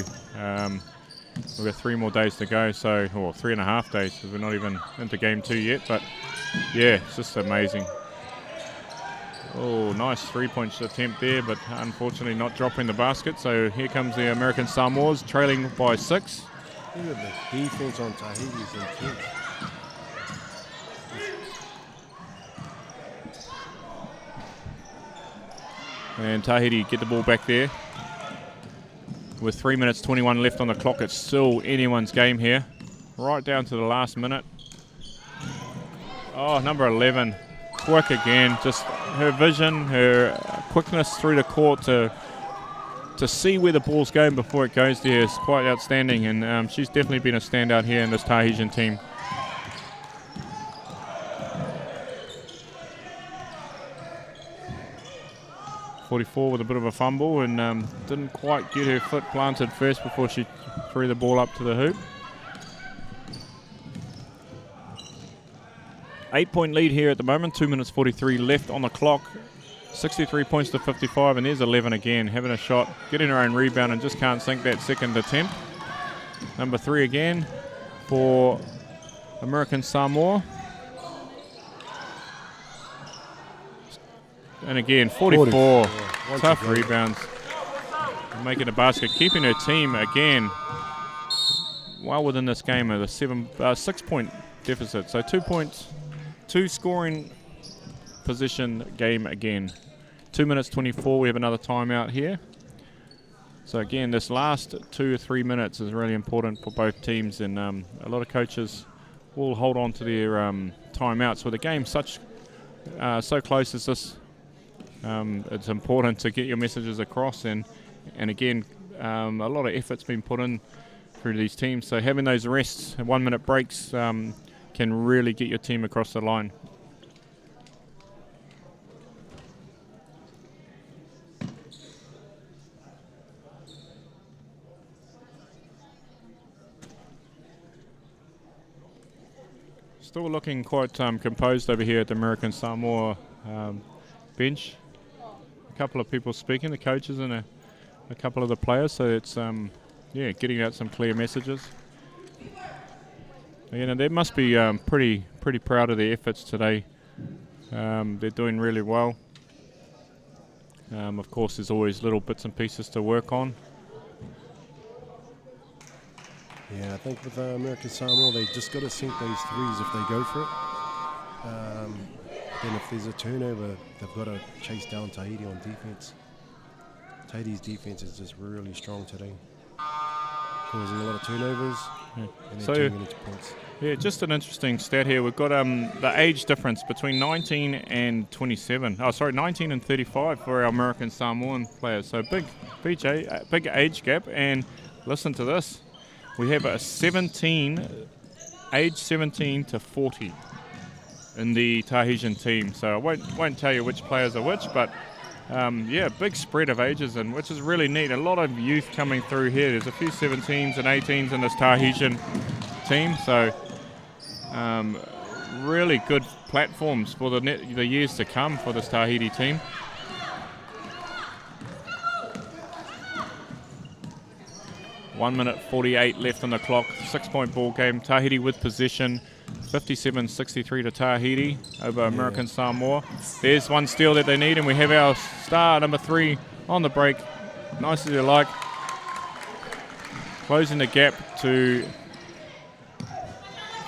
We've got 3 more days to go, so, or 3.5 days, because we're not even into game 2 yet. But yeah, it's just amazing. Oh, nice 3-point attempt there, but unfortunately not dropping the basket. So here comes the American Samoas, trailing by 6. Look at the defense on Tahiti is intense. And Tahiti get the ball back there. With 3 minutes 21 left on the clock, it's still anyone's game here. Right down to the last minute. Oh, number 11. Quick again. Just her vision, her quickness through the court to see where the ball's going before it goes there is quite outstanding. And she's definitely been a standout here in this Tahitian team. .44 with a bit of a fumble, and didn't quite get her foot planted first before she threw the ball up to the hoop. 8-point lead here at the moment, 2 minutes 43 left on the clock. 63 points to 55, and there's 11 again, having a shot, getting her own rebound, and just can't sink that second attempt. Number 3 again for American Samoa. And again, 44. Tough rebounds. making a basket, keeping her team again well within this game of the 6-point deficit. So 2 points, 2 scoring position game again. 2 minutes 24, we have another timeout here. So again, this last 2 or 3 minutes is really important for both teams, and a lot of coaches will hold on to their timeouts. With the game so close as this, it's important to get your messages across, and again, a lot of effort's been put in through these teams. So having those rests and 1 minute breaks can really get your team across the line. Still looking quite composed over here at the American Samoa bench. A couple of people speaking, the coaches and a couple of the players, so it's getting out some clear messages. You know, they must be pretty proud of their efforts today. They're doing really well. Of course, there's always little bits and pieces to work on. Yeah, I think with American Samoa, they just got to sink those threes if they go for it. Then if there's a turnover, they've got to chase down Tahiti on defense. Tahiti's defense is just really strong today, causing a lot of turnovers and then turning it into points. Yeah, just an interesting stat here. We've got the age difference between 19 and 27. Oh, sorry, 19 and 35 for our American Samoan players. So big age gap. And listen to this. We have a age 17 to 40 in the Tahitian team. So I won't tell you which players are which, but big spread of ages, and which is really neat. A lot of youth coming through here. There's a few 17s and 18s in this Tahitian team. So really good platforms for the years to come for this Tahiti team. One minute 48 left on the clock. 6-point ball game. Tahiti with possession. 57-63 to Tahiti over American Samoa. There's one steal that they need, and we have our star number 3 on the break. Nice as you like. Closing the gap to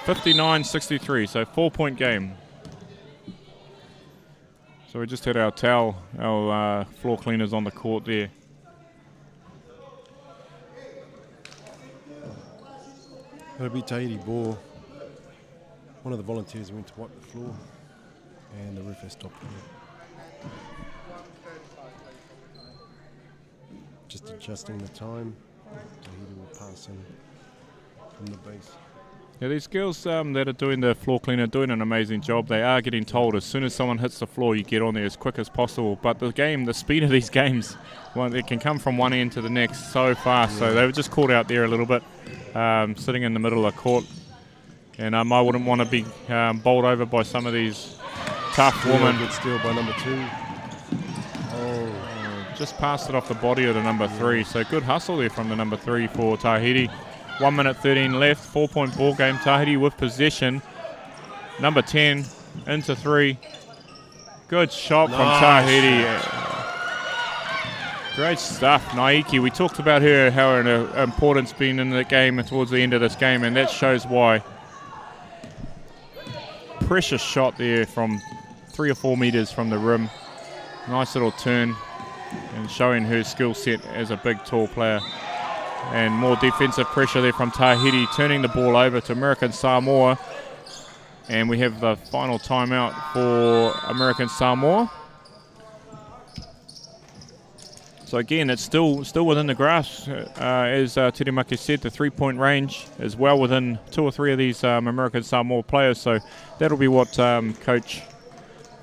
59-63, so 4-point game. So we just had our floor cleaners on the court there. It'll be Tahiti ball. One of the volunteers went to wipe the floor, and the ref has stopped it. Just adjusting the time. Tahiti will pass in from the base. Yeah, these girls that are doing the floor cleaner are doing an amazing job. They are getting told as soon as someone hits the floor, you get on there as quick as possible. But the speed of these games, it can come from one end to the next so fast. Yeah. So they were just caught out there a little bit, sitting in the middle of the court. And I wouldn't want to be bowled over by some of these tough women. Good steal by number 2. Just passed it off the body of the number 3. So good hustle there from the number 3 for Tahiti. 1 minute 13 left. 4-point ball game. Tahiti with possession. Number 10 into 3. Good shot from Tahiti. Great stuff, Naiki. We talked about how her importance been in the game towards the end of this game, and that shows why. Precious shot there from 3 or 4 meters from the rim. Nice little turn, and showing her skill set as a big, tall player. And more defensive pressure there from Tahiti, turning the ball over to American Samoa. And we have the final timeout for American Samoa. So again, it's still within the grasp. As Tirimaki said, the 3-point range is well within 2 or 3 of these American Samoa players. So that'll be what coach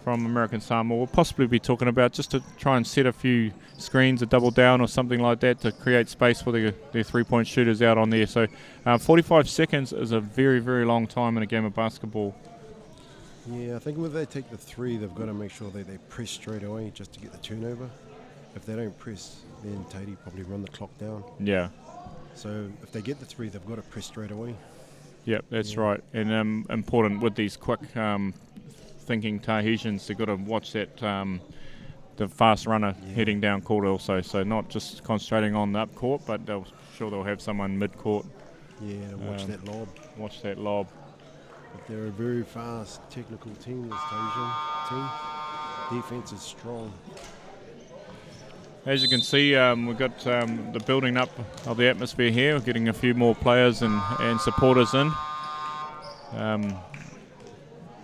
from American Samoa will possibly be talking about, just to try and set a few screens, a double down or something like that, to create space for their 3-point shooters out on there. So 45 seconds is a very, very long time in a game of basketball. Yeah, I think when they take the 3, they've got to make sure that they press straight away just to get the turnover. If they don't press, then Tahiti probably run the clock down. Yeah. So if they get the 3, they've got to press straight away. Yep, that's right. And important with these quick thinking Tahitians, they've got to watch that the fast runner heading down court also. So not just concentrating on the up court, but they'll have someone mid court. Yeah, to watch that lob. Watch that lob. But they're a very fast, technical team, this Tahitian team. Defense is strong. As you can see, we've got the building up of the atmosphere here. We're getting a few more players and supporters in.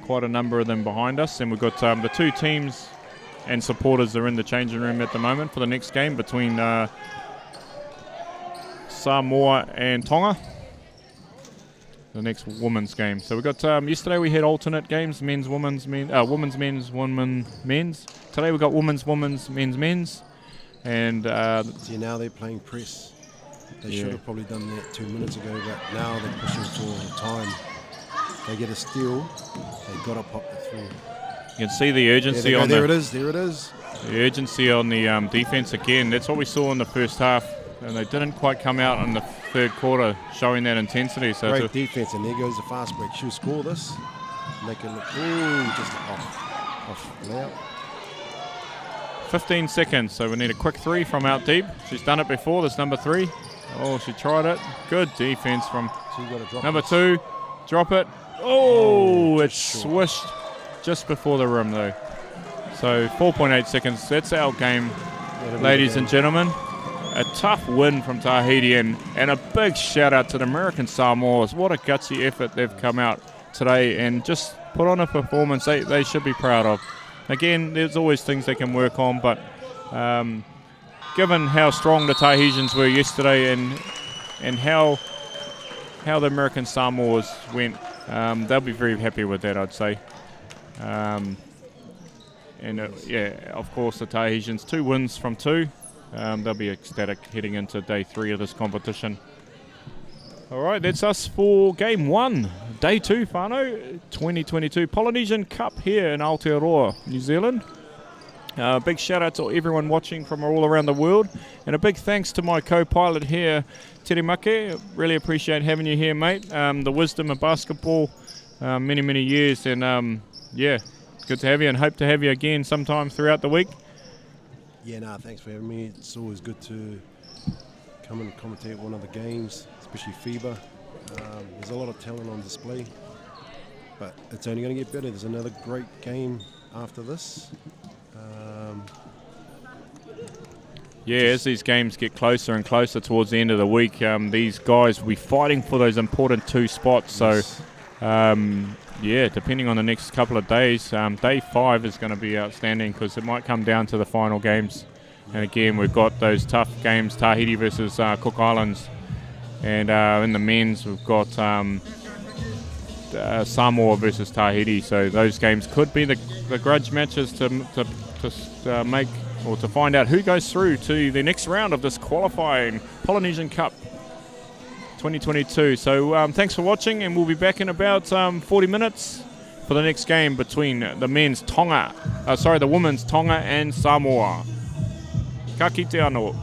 Quite a number of them behind us. And we've got the two teams and supporters are in the changing room at the moment for the next game between Samoa and Tonga. The next women's game. So we got yesterday we had alternate games: men's, women's, women's, men's, women, men's. Today we got women's, men's, men's. And see, now they're playing press. They should have probably done that 2 minutes ago, but now they're pushing for time. They get a steal, they've got to pop the three. You can see the urgency on there it is. The urgency on the defense again. That's what we saw in the first half, and they didn't quite come out in the third quarter, showing that intensity. So great defense, and there goes the fast break. She'll score this. And they can look, just off layup. 15 seconds, so we need a quick three from out deep. She's done it before, this number 3. Oh, she tried it. Good defense from number 2. Drop it. Oh, it swished just before the rim though. So 4.8 seconds. That's our game, ladies and gentlemen. A tough win from Tahiti, and a big shout out to the American Samoas. What a gutsy effort they've come out today and just put on a performance they should be proud of. Again, there's always things they can work on, but given how strong the Tahitians were yesterday and how the American Samoas went, they'll be very happy with that, I'd say. Of course, the Tahitians, 2 wins from 2. They'll be ecstatic heading into day 3 of this competition. All right, that's us for game 1, day 2, whānau, 2022 Polynesian Cup here in Aotearoa, New Zealand. Big shout out to everyone watching from all around the world, and a big thanks to my co-pilot here, Terimake. Really appreciate having you here, mate. The wisdom of basketball, many years, and good to have you, and hope to have you again sometime throughout the week. Yeah, thanks for having me. It's always good to come and commentate one of the games, especially FIBA. There's a lot of talent on display, but it's only going to get better. There's another great game after this. As these games get closer and closer towards the end of the week, these guys will be fighting for those important 2 spots. Yes. So, depending on the next couple of days, day 5 is going to be outstanding because it might come down to the final games. And again, we've got those tough games, Tahiti versus Cook Islands. And in the men's, we've got Samoa versus Tahiti. So those games could be the grudge matches to make, or to find out who goes through to the next round of this qualifying Polynesian Cup 2022. So thanks for watching, and we'll be back in about 40 minutes for the next game between the women's Tonga and Samoa. Ka kite anō.